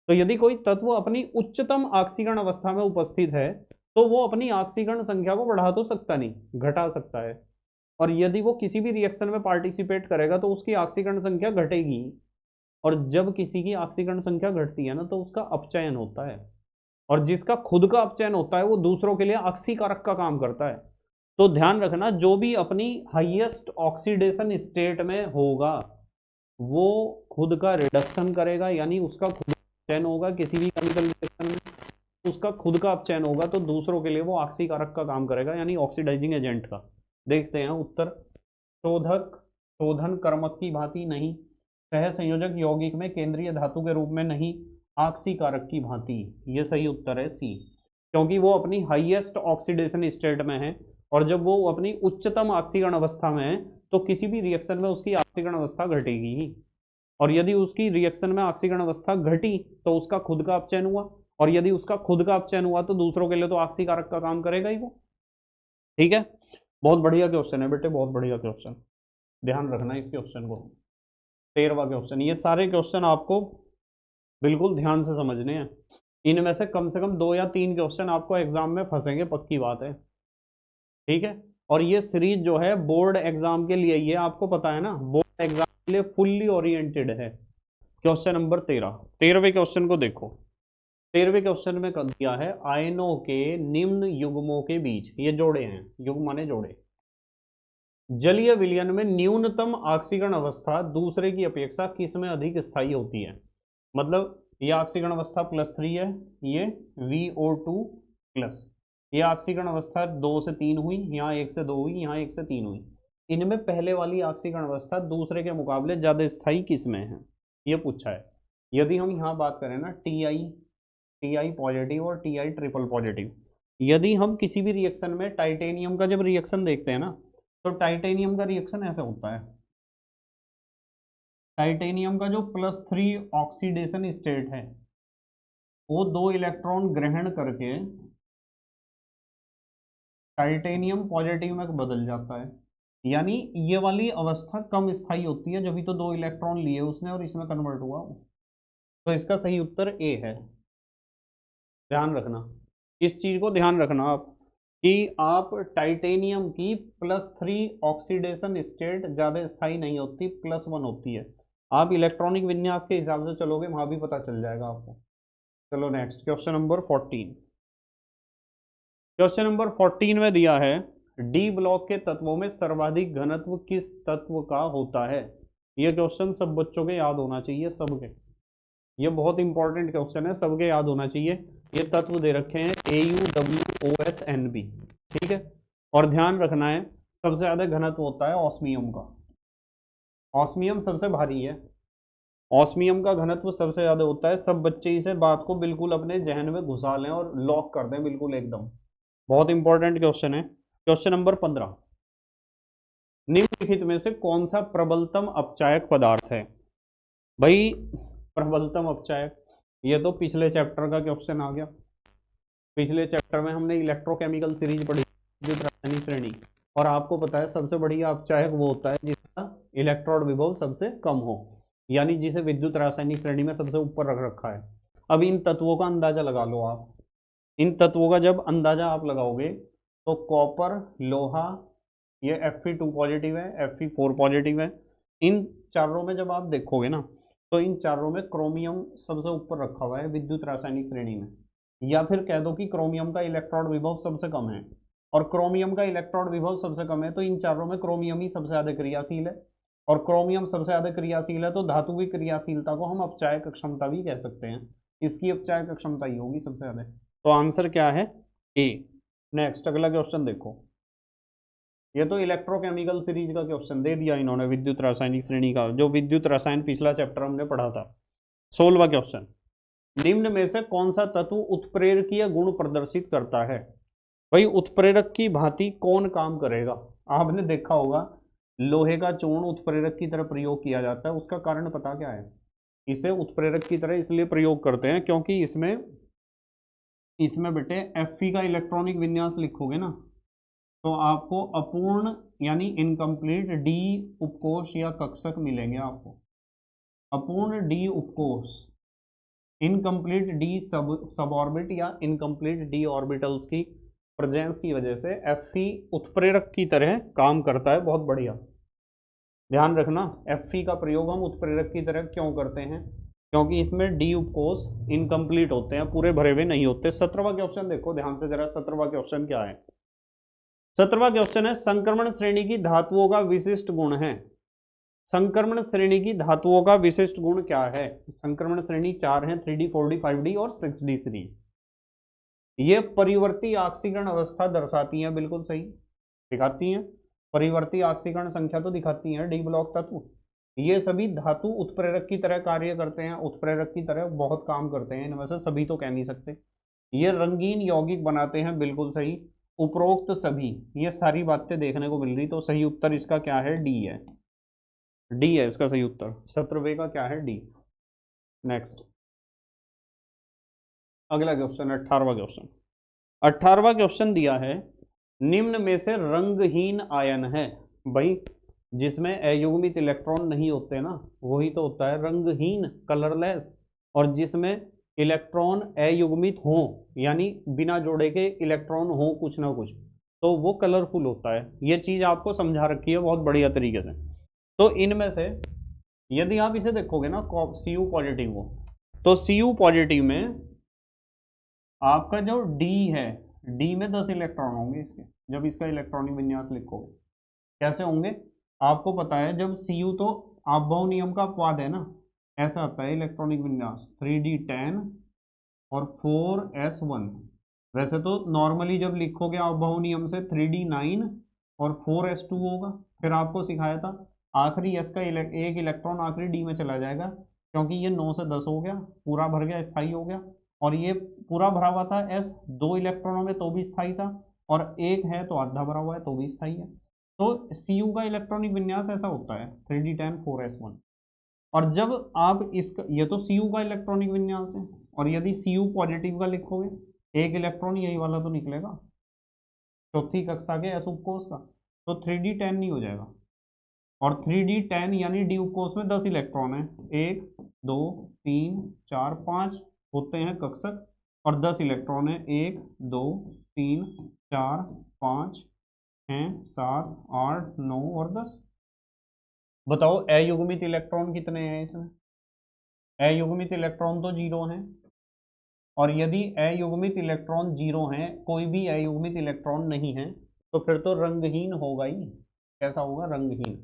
तो यदि कोई तत्व अपनी उच्चतम ऑक्सीकरण अवस्था में उपस्थित है तो वो अपनी ऑक्सीकरण संख्या को बढ़ा तो सकता नहीं, घटा सकता है। और यदि वो किसी भी रिएक्शन में पार्टिसिपेट करेगा तो उसकी ऑक्सीकरण संख्या घटेगी। और जब किसी की ऑक्सीकरण संख्या घटती है ना, तो उसका अपचयन होता है, और जिसका खुद का अपचयन होता है वो दूसरों के लिए ऑक्सीकारक का काम करता है। तो ध्यान रखना, जो भी अपनी हाईएस्ट ऑक्सीडेशन स्टेट में होगा वो खुद का रिडक्शन करेगा, यानी उसका खुद अपचयन होगा। किसी भी केमिकल रिएक्शन में उसका खुद का अपचयन होगा तो दूसरों के लिए वो ऑक्सीकारक का काम करेगा, यानी ऑक्सीडाइजिंग एजेंट का। देखते हैं उत्तर। शोधक शोधन कर्मक की भांति नहीं, सह संयोजक यौगिक में केंद्रीय धातु के रूप में नहीं, ऑक्सीकारक की भांति। ये सही उत्तर है सी, क्योंकि वो अपनी हाईएस्ट ऑक्सीडेशन स्टेट में है, और जब वो अपनी उच्चतम ऑक्सीकरण अवस्था में है तो किसी भी रिएक्शन में उसकी ऑक्सीकरण अवस्था घटेगी ही। और यदि उसकी रिएक्शन में ऑक्सीकरण अवस्था घटी तो उसका खुद का अपचयन हुआ, और यदि उसका खुद का अपचयन हुआ तो दूसरों के लिए तो ऑक्सीकारक का काम करेगा ही वो। ठीक है, बहुत बढ़िया क्वेश्चन है बेटे, बहुत बढ़िया क्वेश्चन, ध्यान रखना इस क्वेश्चन को। 13वां क्वेश्चन, ये सारे क्वेश्चन आपको बिल्कुल ध्यान से समझने हैं। इनमें से कम 2 या 3 क्वेश्चन आपको एग्जाम में फंसेंगे, पक्की बात है। ठीक है, और ये सीरीज जो है बोर्ड एग्जाम के लिए, ये आपको पता है ना, बोर्ड एग्जाम के लिए फुल्ली ओरिएंटेड है। क्वेश्चन नंबर 13, 13वें क्वेश्चन को देखो। 13वें क्वेश्चन में कर दिया है, आयनों के निम्न युग्मों के बीच, ये जोड़े हैं, युग्म माने जोड़े, जलीय विलयन में न्यूनतम ऑक्सीकरण अवस्था दूसरे की अपेक्षा किस में अधिक स्थायी होती है? मतलब ये ऑक्सीकरण अवस्था +3 है, ये VO2+, ये ऑक्सीकरण अवस्था 2 से 3 हुई, यहाँ 1 से 2 हुई, यहाँ 1 से 3 हुई। इनमें पहले वाली ऑक्सीकरण अवस्था दूसरे के मुकाबले ज्यादा स्थायी किस में है, ये पूछा है। यदि हम यहाँ बात करें ना, टी पॉजिटिव और टी ट्रिपल पॉजिटिव, यदि हम किसी भी रिएक्शन में टाइटेनियम का जब रिएक्शन देखते हैं ना, तो टाइटेनियम का रिएक्शन ऐसा होता है। टाइटेनियम का जो +3 ऑक्सीडेशन स्टेट है वो 2 इलेक्ट्रॉन ग्रहण करके टाइटेनियम पॉजिटिव में बदल जाता है, यानी ये वाली अवस्था कम स्थायी होती है, जब भी तो 2 इलेक्ट्रॉन लिए उसने और इसमें कन्वर्ट हुआ। तो इसका सही उत्तर ए है। ध्यान रखना इस चीज को, ध्यान रखना आप कि आप टाइटेनियम की +3 ऑक्सीडेशन स्टेट ज्यादा स्थायी नहीं होती, +1 होती है। आप इलेक्ट्रॉनिक विन्यास के हिसाब से चलोगे वहां भी पता चल जाएगा आपको। चलो next question number 14। Question number 14 में दिया है डी ब्लॉक के तत्वों में सर्वाधिक घनत्व किस तत्व का होता है। ये क्वेश्चन सब बच्चों के याद होना चाहिए, सबके। ये बहुत इंपॉर्टेंट क्वेश्चन है, सबके याद होना चाहिए। ये तत्व दे रखे हैं AuWOSNB, ठीक है। और ध्यान रखना है सबसे ज्यादा घनत्व होता है ऑस्मियम का। ऑस्मियम सबसे भारी है, ऑस्मियम का घनत्व सबसे ज्यादा होता है। सब बच्चे इसे बात को बिल्कुल अपने जहन में घुसा लें और लॉक कर दें बिल्कुल एकदम। बहुत इंपॉर्टेंट क्वेश्चन है। क्वेश्चन नंबर 15, निम्नलिखित में से कौन सा प्रबलतम अपचायक पदार्थ है। भाई प्रबलतम अपचायक, ये तो पिछले चैप्टर का क्वेश्चन आ गया। पिछले चैप्टर में हमने इलेक्ट्रोकेमिकल सीरीज पढ़ी, विद्युत रासायनिक श्रेणी, और आपको पता है सबसे बढ़िया अपचायक वो होता है जिसका इलेक्ट्रॉन विभव सबसे कम हो, यानी जिसे विद्युत रासायनिक श्रेणी में सबसे ऊपर रख रखा है। अब इन तत्वों का अंदाजा लगा लो आप। इन तत्वों का जब अंदाजा आप लगाओगे तो कॉपर, लोहा, ये Fe2 पॉजिटिव है, Fe4 पॉजिटिव है। इन चारों में जब आप देखोगे ना तो इन चारों में क्रोमियम सबसे ऊपर रखा हुआ है विद्युत रासायनिक श्रेणी में। या फिर कह दो कि क्रोमियम का इलेक्ट्रॉन विभव सबसे कम है, और क्रोमियम का इलेक्ट्रॉन विभव सबसे कम है तो इन चारों में क्रोमियम ही सबसे ज्यादा क्रियाशील है। और क्रोमियम सबसे ज्यादा क्रियाशील है तो धातु की क्रियाशीलता को हम अपचायक क्षमता भी कह सकते हैं। इसकी अपचायक क्षमता ही होगी सबसे ज्यादा। तो आंसर क्या है? ए। नेक्स्ट अगला क्वेश्चन देखो, ये तो इलेक्ट्रोकेमिकल सीरीज का क्वेश्चन दे दिया इन्होंने, विद्युत रासायनिक श्रेणी का, जो विद्युत रसायन पिछला चैप्टर हमने पढ़ा था। 16वां क्वेश्चन, निम्न में से कौन सा तत्व उत्प्रेरकीय गुण प्रदर्शित करता है। भाई उत्प्रेरक की भांति कौन काम करेगा। आपने देखा होगा लोहे का चूर्ण उत्प्रेरक की तरह प्रयोग किया जाता है, उसका कारण पता क्या है। इसे उत्प्रेरक की तरह इसलिए प्रयोग करते हैं क्योंकि इसमें इसमें बेटे Fe का इलेक्ट्रॉनिक विन्यास लिखोगे ना तो आपको अपूर्ण यानी इनकम्प्लीट डी उपकोष या कक्षक मिलेंगे आपको। अपूर्ण डी उपकोष, इनकम्प्लीट डी सबऑर्बिट या इनकम्प्लीट डी ऑर्बिटल्स की प्रेजेंस की वजह से Fe उत्प्रेरक की तरह काम करता है। बहुत बढ़िया, ध्यान रखना Fe का प्रयोग हम उत्प्रेरक की तरह क्यों करते हैं, क्योंकि इसमें डी उपकोष इनकम्प्लीट होते हैं, पूरे भरे हुए नहीं होते। 17वां क्वेश्चन देखो ध्यान से जरा, 17वां क्वेश्चन क्या है। 17वां क्वेश्चन है संक्रमण श्रेणी की धातुओं का विशिष्ट गुण है। संक्रमण श्रेणी की धातुओं का विशिष्ट गुण क्या है। संक्रमण श्रेणी 4 है, 3D 4D 5D और 6D सीरीज। ये परिवर्ती ऑक्सीकरण अवस्था दर्शाती हैं, बिल्कुल सही दिखाती हैं। परिवर्ती ऑक्सीकरण संख्या तो दिखाती हैं डी ब्लॉक तत्व। ये सभी धातु उत्प्रेरक की तरह कार्य करते हैं, उत्प्रेरक की तरह बहुत काम करते हैं। इनमें से सभी तो कह नहीं सकते। ये रंगीन यौगिक बनाते हैं, बिल्कुल सही। उपरोक्त सभी, ये सारी बातें देखने को मिल रही, तो सही उत्तर इसका क्या है? डी है। डी है इसका सही उत्तर। 17वें का क्या है? डी। नेक्स्ट अगला क्वेश्चन 18वां क्वेश्चन। 18वां क्वेश्चन दिया है निम्न में से रंगहीन आयन है। भाई जिसमें अयुग्मित इलेक्ट्रॉन नहीं होते ना वही तो होता है रंगहीन, कलरलेस। और जिसमें इलेक्ट्रॉन अयुग्मित हो यानी बिना जोड़े के इलेक्ट्रॉन हो कुछ ना कुछ, तो वो कलरफुल होता है। ये चीज आपको समझा रखी है बहुत बढ़िया तरीके से। तो इनमें से यदि आप इसे देखोगे ना Cu पॉजिटिव हो, तो Cu पॉजिटिव में आपका जो D है, D में 10 इलेक्ट्रॉन होंगे इसके, जब इसका इलेक्ट्रॉनिक विन्यास लिखोगे। कैसे होंगे आपको पता है, जब Cu तो आपबाउ नियम का अपवाद है ना, ऐसा आता है इलेक्ट्रॉनिक विन्यास 3D10 और 4s1। वैसे तो नॉर्मली जब लिखोगे आपबाउ नियम से 3D9 और 4s2 होगा। फिर आपको सिखाया था आखिरी s का एक इलेक्ट्रॉन आखिरी D में चला जाएगा, क्योंकि ये 9 से 10 हो गया, पूरा भर गया, स्थायी हो गया। और ये पूरा भरा हुआ था s 2 इलेक्ट्रॉनों में तो भी स्थायी था, और एक है तो आधा भरा हुआ है तो भी स्थायी है। तो Cu का इलेक्ट्रॉनिक विन्यास ऐसा होता है 3D10 4s1। और जब आप इसका, ये तो Cu का इलेक्ट्रॉनिक विन्यास है, और यदि Cu पॉजिटिव का लिखोगे एक इलेक्ट्रॉन यही वाला तो निकलेगा चौथी कक्षा के s उपकोष का, तो 3D10 नहीं हो जाएगा। और 3D10 यानी डी उपकोष में 10 इलेक्ट्रॉन है, 1 2 3 4 5 होते हैं कक्षक, और 10 इलेक्ट्रॉन है, 1 2 3 4 5 6 7 8 9 और 10। बताओ अयुग्मित इलेक्ट्रॉन कितने हैं इसमें? अयुग्मित इलेक्ट्रॉन तो 0 हैं, और यदि अयुग्मित इलेक्ट्रॉन 0 हैं, कोई भी अयुग्मित इलेक्ट्रॉन नहीं है, तो फिर तो रंगहीन होगा ही। कैसा होगा? रंगहीन।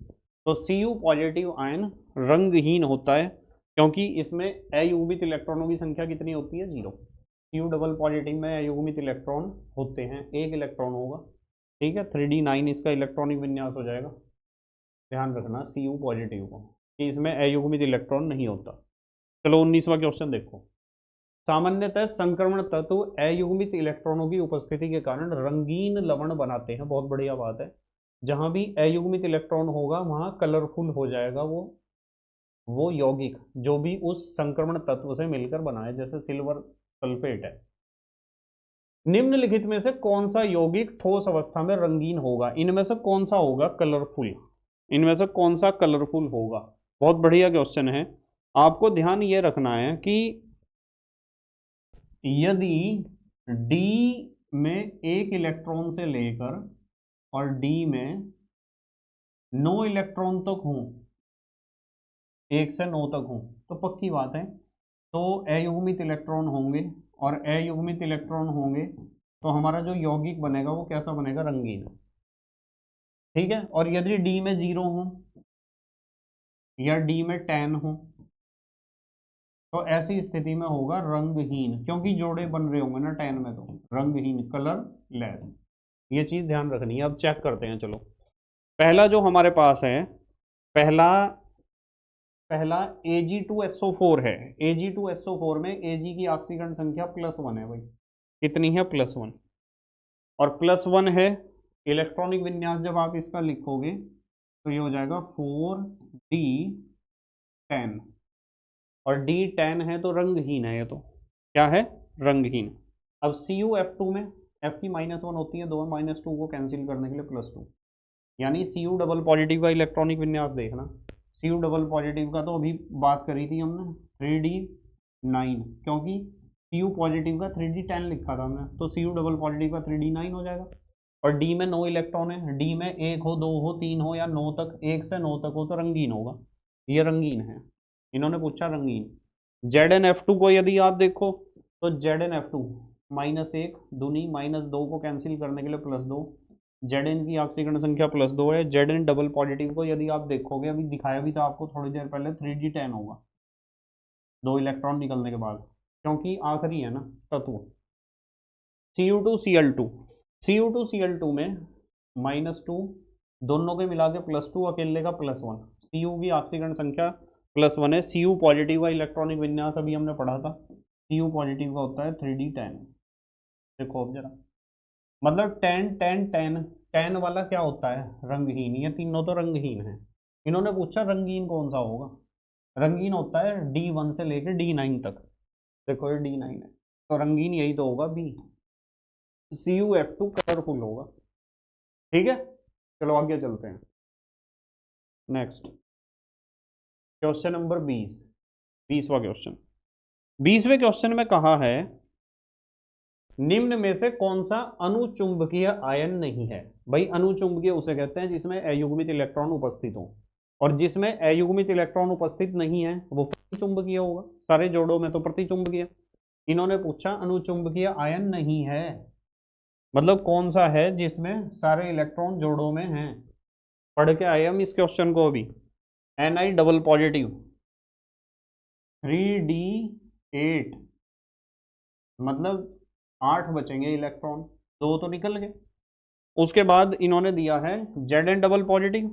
तो Cu पॉजिटिव आयन रंगहीन होता है, क्योंकि इसमें अयुग्मित इलेक्ट्रॉनों की संख्या कितनी होती है? 0। Cu डबल पॉजिटिव में अयुग्मित इलेक्ट्रॉन होते हैं, एक इलेक्ट्रॉन होगा। ठीक है, 3d9 इसका इलेक्ट्रॉनिक विन्यास हो जाएगा। ध्यान रखना Cu पॉजिटिव को, कि इसमें अयुग्मित इलेक्ट्रॉन नहीं होता। चलो 19वां क्वेश्चन देखो। सामान्यतः संक्रमण तत्व अयुग्मित इलेक्ट्रॉनों की उपस्थिति के कारण रंगीन लवण बनाते हैं। बहुत बढ़िया बात है। जहां भी अयुग्मित इलेक्ट्रॉन होगा वहां कलरफुल हो जाएगा वो यौगिक जो भी उस संक्रमण तत्व से मिलकर बना है, जैसे सिल्वर सल्फेट है। निम्नलिखित में से कौन सा यौगिक ठोस अवस्था में रंगीन होगा? इनमें से कौन सा होगा कलरफुल? इनमें से कौन सा कलरफुल होगा? बहुत बढ़िया क्वेश्चन है। आपको ध्यान ये रखना है कि यदि D में एक इलेक्ट्रॉन से लेकर और D में 9 इलेक्ट्रॉन तक हों, 1 से 9 तक हों, तो पक्की बात है तो अयुग्मित इलेक्ट्रॉन होंगे, और अयुग्मित इलेक्ट्रॉन होंगे तो हमारा जो यौगिक बनेगा वो कैसा बनेगा? रंगीन। ठीक है, और यदि D में 0 हो या D में 10 हो, तो ऐसी स्थिति में होगा रंगहीन, क्योंकि जोड़े बन रहे होंगे ना 10 में, तो रंगहीन, कलरलेस। ये चीज ध्यान रखनी है। अब चेक करते हैं। चलो, पहला जो हमारे पास है, पहला पहला Ag2SO4 है। Ag2SO4 में Ag की ऑक्सीकरण संख्या +1 है भाई। कितनी है? +1। और +1 है, इलेक्ट्रॉनिक विन्यास जब आप इसका लिखोगे तो ये हो जाएगा 4d10, और d10 है तो रंगहीन है। ये तो क्या है? रंगहीन। अब CuF2 में F की -1 होती है, 2 -2 को कैंसिल करने के लिए +2, यानी Cu डबल पॉजिटिव का इलेक्ट्रॉनिक विन्यास देखना। Cu डबल पॉजिटिव का तो अभी बात करी थी हमने, 3d9, क्योंकि Cu पॉजिटिव का 3d10 लिखा था हमने, तो Cu डबल पॉजिटिव का 3d9 हो जाएगा। और D में 9 इलेक्ट्रॉन है, D में 1 हो, 2 हो, 3 हो या 9 तक, 1 से 9 तक हो तो रंगीन होगा। ये रंगीन है। इन्होंने पूछा रंगीन। ZnF2 को यदि आप देखो तो ZnF2 -1 दूनी -2 को कैंसिल करने के लिए +2, Zn की ऑक्सीकरण संख्या +2 है। Zn डबल पॉजिटिव को यदि आप देखोगे, अभी दिखाया भी था आपको थोड़ी देर पहले, 3d10 होगा 2 इलेक्ट्रॉन निकलने के बाद, क्योंकि आखिरी है ना तत्व। Cu2Cl2, Cu2Cl2 में -2, दोनों के मिला के +2, अकेले का +1। Cu की ऑक्सीकरण संख्या +1 है। Cu पॉजिटिव का इलेक्ट्रॉनिक विन्यास अभी हमने पढ़ा था, Cu पॉजिटिव का होता है 3d10। देखो अब जरा, मतलब 10 10 10 10 वाला क्या होता है? रंगहीन। ये तीनों तो रंगहीन है। इन्होंने पूछा रंगीन कौन सा होगा? रंगीन होता है D1 से लेकर D9 तक। देखो ये D9 है, तो रंगीन यही तो होगा B। CuF2 कलरफुल होगा। ठीक है, चलो आगे चलते हैं। नेक्स्ट क्वेश्चन नंबर 20, 20वां क्वेश्चन। 20वें क्वेश्चन में कहा है, निम्न में से कौन सा अनुचुंबकीय आयन नहीं है? भाई अनुचुंबकीय उसे कहते हैं जिसमें अयुग्मित इलेक्ट्रॉन उपस्थित हो, और जिसमें अयुग्मित इलेक्ट्रॉन उपस्थित नहीं है वो प्रतिचुंबकीय होगा। सारे जोड़ों में तो प्रतिचुंबकीय। इन्होंने पूछा अनुचुंबकीय आयन नहीं है, मतलब कौन सा है जिसमें सारे इलेक्ट्रॉन जोड़ों में हैं। पढ़ के आए हम इस क्वेश्चन को अभी। Ni डबल पॉजिटिव 3d8, मतलब 8 बचेंगे इलेक्ट्रॉन, 2 तो निकल गए। उसके बाद इन्होंने दिया है Zn double positive,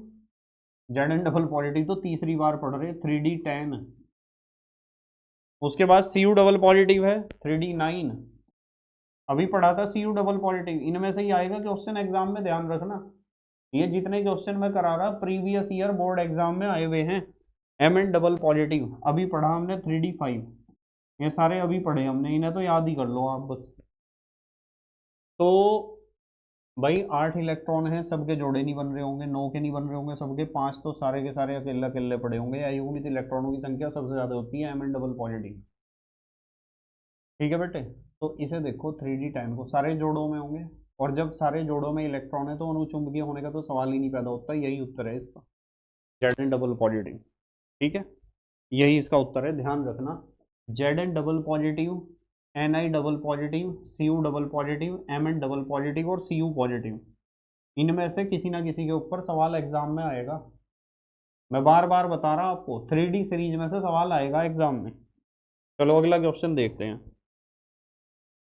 Zn double positive तो तीसरी बार पढ़ रहे, 3d10। उसके बाद Cu डबल पॉजिटिव है 3d9, अभी पढ़ा था Cu डबल पॉजिटिव। इनमें से ही आएगा क्वेश्चन एग्जाम में, ध्यान रखना। ये जितने क्वेश्चन मैं करा रहा प्रीवियस ईयर बोर्ड एग्जाम में आए हुए हैं। Mn डबल पॉजिटिव अभी पढ़ा हमने 3d5, ये सारे अभी पढ़े हमने, इन्हें तो याद ही कर लो आप बस। तो भाई 8 इलेक्ट्रॉन हैं, सबके जोड़े नहीं बन रहे होंगे, 9 के नहीं बन रहे होंगे सबके, 5 तो सारे के सारे अकेले अकेले पड़े होंगे। अयुग्मित इलेक्ट्रॉनों की संख्या सबसे ज्यादा होती है Mn डबल पॉजिटिव। ठीक है बेटे, तो इसे देखो 3d10 को, सारे जोड़ों में होंगे, और जब सारे जोड़ों में इलेक्ट्रॉन है तो अनुचुंबकीय होने का तो सवाल ही नहीं पैदा होता। यही उत्तर है इसका। Zn डबल पॉजिटिव, ठीक है, यही इसका उत्तर है, ध्यान रखना। Zn double positive, Ni double positive, Cu double positive, Mn double positive और Cu पॉजिटिव, इनमें से किसी ना किसी के ऊपर सवाल एग्जाम में आएगा। मैं बार बार बता रहा हूं आपको, 3D सीरीज में से सवाल आएगा एग्जाम में। चलो अगला क्वेश्चन देखते हैं।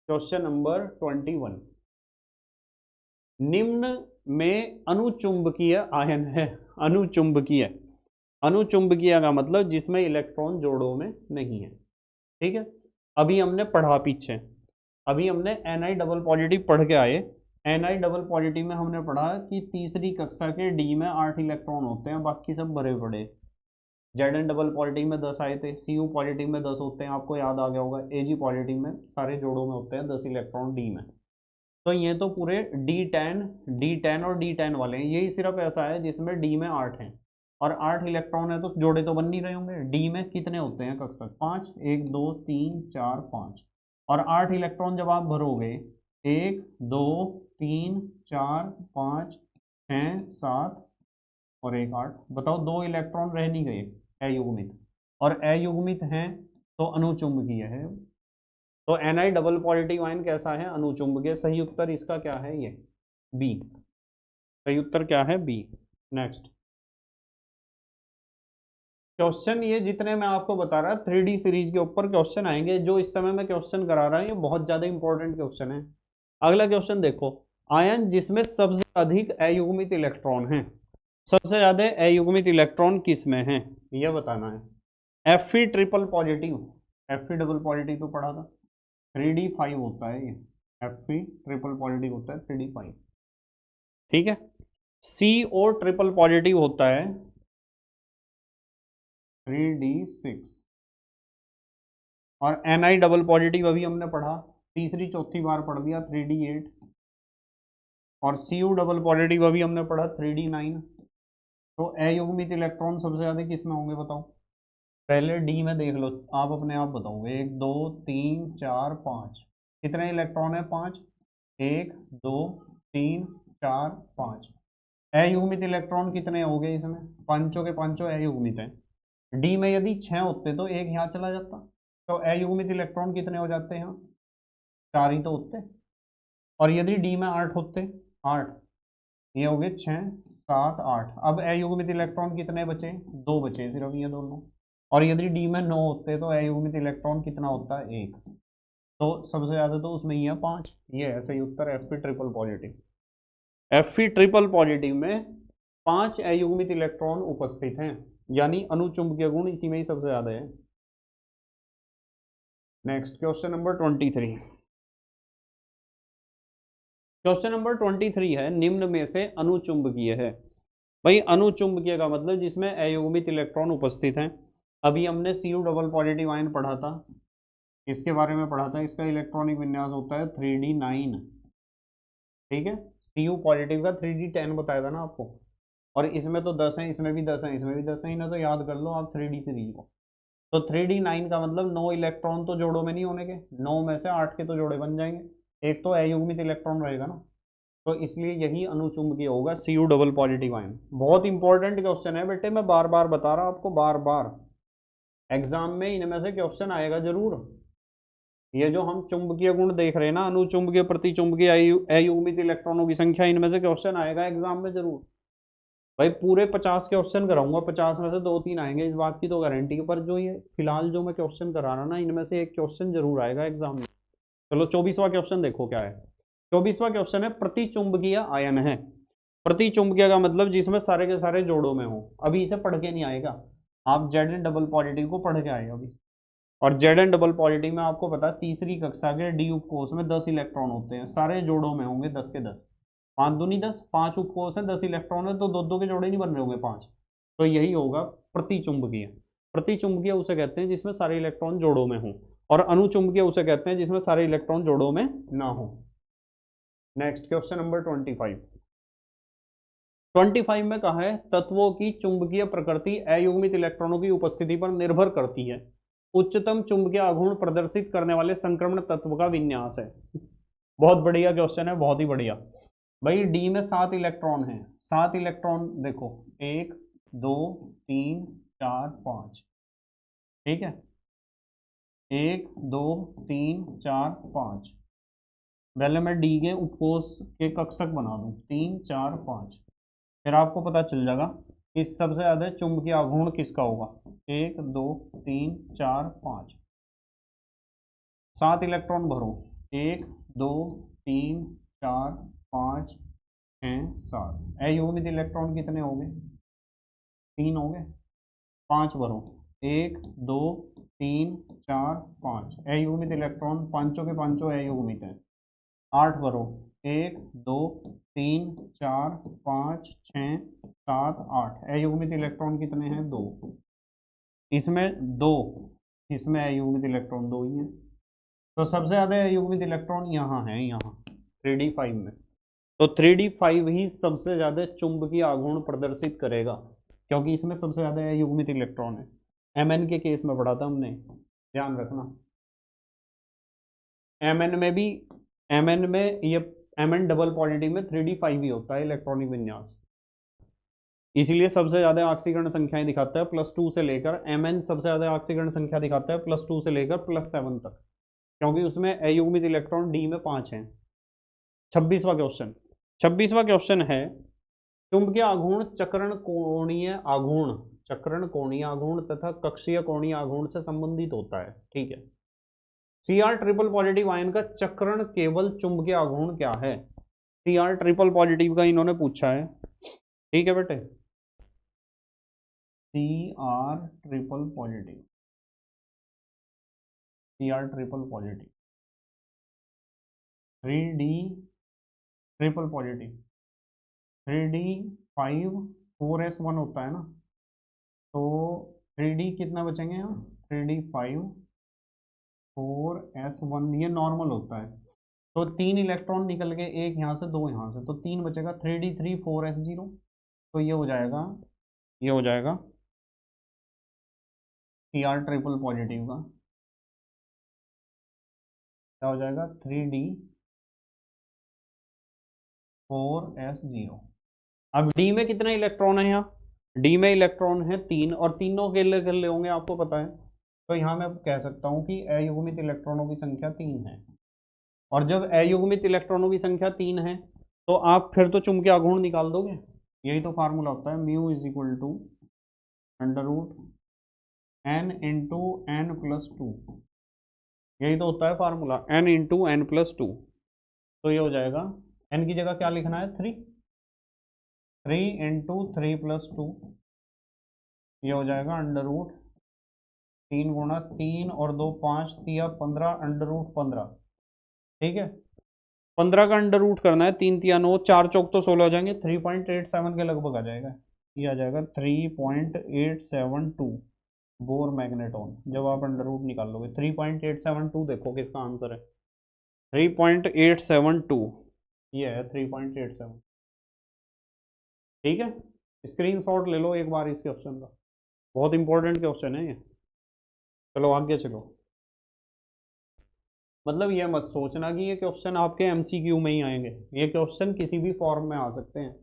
क्वेश्चन नंबर 21, निम्न में अनुचुंबकीय आयन है। अनुचुंबकीय, अनुचुंबकीय का मतलब जिसमें इलेक्ट्रॉन जोड़ों में नहीं है, ठीक है। अभी हमने पढ़ा पीछे, अभी हमने Ni डबल पॉजिटिव पढ़ के आए। Ni डबल पॉजिटिव में हमने पढ़ा कि तीसरी कक्षा के डी में 8 इलेक्ट्रॉन होते हैं, बाकी सब भरे पड़े। Zn डबल पॉजिटिव में 10 आए थे, Cu पॉजिटिव में 10 होते हैं, आपको याद आ गया होगा। Ag पॉजिटिव में सारे जोड़ों में होते हैं 10 इलेक्ट्रॉन डी में। तो ये तो पूरे D10 और D10 वाले हैं। यही सिर्फ ऐसा है जिसमें डी में 8 हैं, और 8 इलेक्ट्रॉन है तो जोड़े तो बन नहीं रहे होंगे। डी में कितने होते हैं कक्षक? 5, 1 2 3 4 5, और 8 इलेक्ट्रॉन जब आप भरोगे, 1 2 3 4 5 6 7 और 1 8, बताओ 2 इलेक्ट्रॉन रह नहीं गए अयुग्मित, और अयुग्मित हैं तो अनुचुंबकीय है। तो Ni डबल पॉजिटिव आयन कैसा है? अनुचुंबकीय। सही उत्तर इसका क्या है? ये बी। सही उत्तर क्या है? बी। नेक्स्ट क्वेश्चन, ये जितने मैं आपको बता रहा 3D सीरीज के ऊपर क्वेश्चन आएंगे, जो इस समय मैं क्वेश्चन करा रहा हूं ये बहुत ज्यादा इंपॉर्टेंट क्वेश्चन है। अगला क्वेश्चन देखो, आयन जिसमें सबसे अधिक अयुग्मित इलेक्ट्रॉन हैं, सबसे ज्यादा अयुग्मित इलेक्ट्रॉन किसमें हैं, यह बताना है। Fe triple positive, Fe double positive तो पढ़ा था, 3D5 होता है ये। Fe ट्रिपल पॉजिटिव होता है 3D5, ठीक है। CO ट्रिपल पॉजिटिव होता है 3D6, और Ni डबल पॉजिटिव अभी हमने पढ़ा, तीसरी चौथी बार पढ़ दिया, 3D8, और Cu डबल पॉजिटिव अभी हमने पढ़ा 3D9। तो अयुग्मित इलेक्ट्रॉन सबसे ज्यादा किस में होंगे बताओ? पहले डी में देख लो, आप अपने आप बताओगे। 1 2 3 4 5, कितने इलेक्ट्रॉन है? 5, 1 2 3 4 5। अयुग्मित इलेक्ट्रॉन कितने हो गए इसमें? पांचों के पांचों अयुग्मित हैं। डी में यदि 6 होते तो एक यहाँ चला जाता, तो अयुग्मित इलेक्ट्रॉन कितने हो जाते हैं? 4 ही तो होते। और यदि डी में 8 होते, 8, ये हो गए 6 7 8। अब अयुग्मित इलेक्ट्रॉन कितने बचे? 2 बचे सिर्फ, ये दोनों। और यदि डी में 9 होते तो अयुग्मित इलेक्ट्रॉन कितना होता है? 1। तो सबसे ज्यादा तो उसमें ही है 5। ये है सही उत्तर, Fe triple positive. Fe triple positive में 5 अयुग्मित इलेक्ट्रॉन उपस्थित हैं, यानी अनुचुंबकीय गुण इसी में ही सबसे ज्यादा है। Next question number 23। Question number 23 है, निम्न में से अनुचुंबकीय है। भाई अनुचुंबकीय का मतलब जिसमें अयुग्मित इलेक्ट्रॉन उपस्थित हैं। अभी हमने Cu डबल पॉजिटिव आयन पढ़ा था, इसके बारे में पढ़ा था, इसका इलेक्ट्रॉनिक विन्यास होता है 3D9, ठीक है। Cu पॉजिटिव का 3D10 बताया था ना आपको, और इसमें तो 10 है, इसमें भी 10 है, इसमें भी 10 है, इन्हें तो याद कर लो आप 3D सीरीज को। तो 3D9 का मतलब 9 इलेक्ट्रॉन तो जोड़ों में नहीं होने के, 9 में से 8 के तो जोड़े बन जाएंगे, एक तो अयुग्मित इलेक्ट्रॉन रहेगा ना, तो इसलिए यही अनुचुंबकीय होगा, Cu डबल पॉजिटिव आयन। बहुत इंपॉर्टेंट क्वेश्चन है बेटे, मैं बार बार बता रहा हूं आपको, बार बार एग्जाम में इनमें से क्वेश्चन आएगा जरूर। ये जो हम चुंबकीय गुण देख रहे हैं ना, अनुचुंबकीय, प्रतिचुंबकीय, अयुग्मित इलेक्ट्रॉनों की संख्या, इनमें से क्वेश्चन आएगा एग्जाम में जरूर। भाई पूरे 50 क्वेश्चन कराऊंगा, 50 में से 2-3 आएंगे, इस बात की तो गारंटी है। पर जो ये फिलहाल जो मैं क्वेश्चन करा रहा ना, इनमें से एक क्वेश्चन जरूर आएगा एग्जाम में। चलो 24वां क्वेश्चन देखो क्या है। 24वां क्वेश्चन है, प्रतिचुंबकीय आयन है। प्रतिचुंबकीय का मतलब जिसमें सारे के सारे जोड़ों में हो। अभी इसे पढ़ के नहीं आएगा, आप Zn डबल पॉजिटिव को पढ़ के आए अभी। और Zn डबल पॉजिटिव में आपको पता है तीसरी कक्षा के डी उपकोष में 10 इलेक्ट्रॉन होते हैं, सारे जोड़ों में होंगे 10 के 10, 5 दूनी 10, 5 उपकोष है, 10 इलेक्ट्रॉन है, तो 2-2 के जोड़े नहीं बन रहे होंगे 5। तो यही होगा प्रतिचुंबकीय। प्रतिचुंबकीय उसे कहते हैं जिसमें सारे इलेक्ट्रॉन जोड़ों में हो, और अनुचुंबकीय उसे कहते हैं जिसमें सारे इलेक्ट्रॉन जोड़ों में ना हो। नेक्स्ट क्वेश्चन नंबर 25 में कहा है, तत्वों की चुंबकीय प्रकृति अयुग्मित इलेक्ट्रॉनों की उपस्थिति पर निर्भर करती है। उच्चतम चुंबकीय आघूर्ण प्रदर्शित करने वाले संक्रमण तत्व का विन्यास है। बहुत बढ़िया क्वेश्चन है, बहुत ही बढ़िया। भाई डी में 7 इलेक्ट्रॉन है, 7 इलेक्ट्रॉन देखो, 1 2 3 4 5, ठीक है, 1 2 3 4 5। पहले मैं डी के उपकोष के कक्षक बना दूं, 3 4 5, फिर आपको पता चल जाएगा कि सबसे ज्यादा चुंबकीय आघूर्ण किसका होगा। 1 2 3 4 5, 7 इलेक्ट्रॉन भरो, 1 2 3 4 5 6 7। अयुग्मित इलेक्ट्रॉन कितने हो गए, 3 हो गए। 5 भरो, 1 2 3 4 5, अयुग्मित इलेक्ट्रॉन पांचों के पांचों अयुग्मित हैं। 8 भरो, 1 2 3 4 5 6 7 8, अयुग्मित इलेक्ट्रॉन कितने हैं, 2। इसमें 2, इसमें अयुग्मित इलेक्ट्रॉन 2 ही हैं। तो सबसे ज्यादा अयुग्मित इलेक्ट्रॉन यहाँ है, यहाँ 3d5 में। तो 3d5 ही सबसे ज्यादा चुंबकीय आघूर्ण प्रदर्शित करेगा, क्योंकि इसमें सबसे ज्यादा अयुग्मित इलेक्ट्रॉन है। Mn के केस में पढ़ा था हमने, ध्यान रखना। Mn में भी, Mn में ये Mn डबल पॉजिटिव में 3d5 ही होता है इलेक्ट्रॉनिक विन्यास, इसीलिए सबसे ज्यादा ऑक्सीकरण संख्याएं दिखाता है +2 से लेकर। Mn सबसे ज्यादा ऑक्सीकरण संख्या दिखाता है +2 से लेकर +7 तक, क्योंकि उसमें अयुग्मित इलेक्ट्रॉन डी में 5 हैं। 26वां क्वेश्चन, 26वां क्वेश्चन है चुंबकीय आघूर्ण चक्रण कोणीय आघूर्ण, चक्रण कोणीय आघूर्ण तथा कक्षीय कोणीय आघूर्ण से संबंधित होता है, ठीक है। Cr ट्रिपल पॉजिटिव आयन का चक्रण केवल चुंबकीय आघूर्ण क्या है। Cr ट्रिपल पॉजिटिव का इन्होंने पूछा है, ठीक है बेटे। Cr triple positive, Cr triple positive, 3d triple positive, 3d5 4s1 होता है ना, तो 3d कितना बचेंगे यहाँ, 3d5 4s1, ये नॉर्मल होता है। तो 3 इलेक्ट्रॉन निकल के, एक यहाँ से 2 यहाँ से, तो 3 बचेगा, 3d3 4s0। तो ये हो जाएगा, ये हो जाएगा Cr ट्रिपल पॉजिटिव का क्या हो जाएगा, 3d 4s0। अब डी में कितने इलेक्ट्रॉन है, यहाँ डी में इलेक्ट्रॉन है 3, और तीनों अकेले अकेले होंगे आपको पता है। तो यहाँ मैं कह सकता हूँ कि अयुग्मित इलेक्ट्रॉनों की संख्या 3 है, और जब अयुग्मित इलेक्ट्रॉनों की संख्या 3 है तो आप फिर तो चुंबकीय आघूर्ण निकाल दोगे। यही तो फार्मूला होता है, mu is equal to √n into n+2, यही तो होता है फार्मूला, n इंटू n+2। तो ये हो जाएगा, n की जगह क्या लिखना है, 3 इंटू 3+2, ये हो जाएगा √3 गुणा 3 और 2 5 तिया 15, √15, ठीक है। 15 का अंडर रूट करना है, 3 तिया 9, 4 चौक तो 16 हो जाएंगे, 3.87 के लगभग आ जाएगा। ये आ जाएगा 3.872 बोर मैग्नेटॉन, जब आप अंडर रूट निकाल लोगे। 3.872 देखो किसका आंसर है, 3.872, ये है 3.87, ठीक है। स्क्रीनशॉट ले लो एक बार इस क्वेश्चन का, बहुत इंपॉर्टेंट क्वेश्चन है ये। चलो आगे चलो, मतलब ये मत सोचना कि ये क्वेश्चन आपके एमसीक्यू में ही आएंगे, ये क्वेश्चन किसी भी फॉर्म में आ सकते हैं,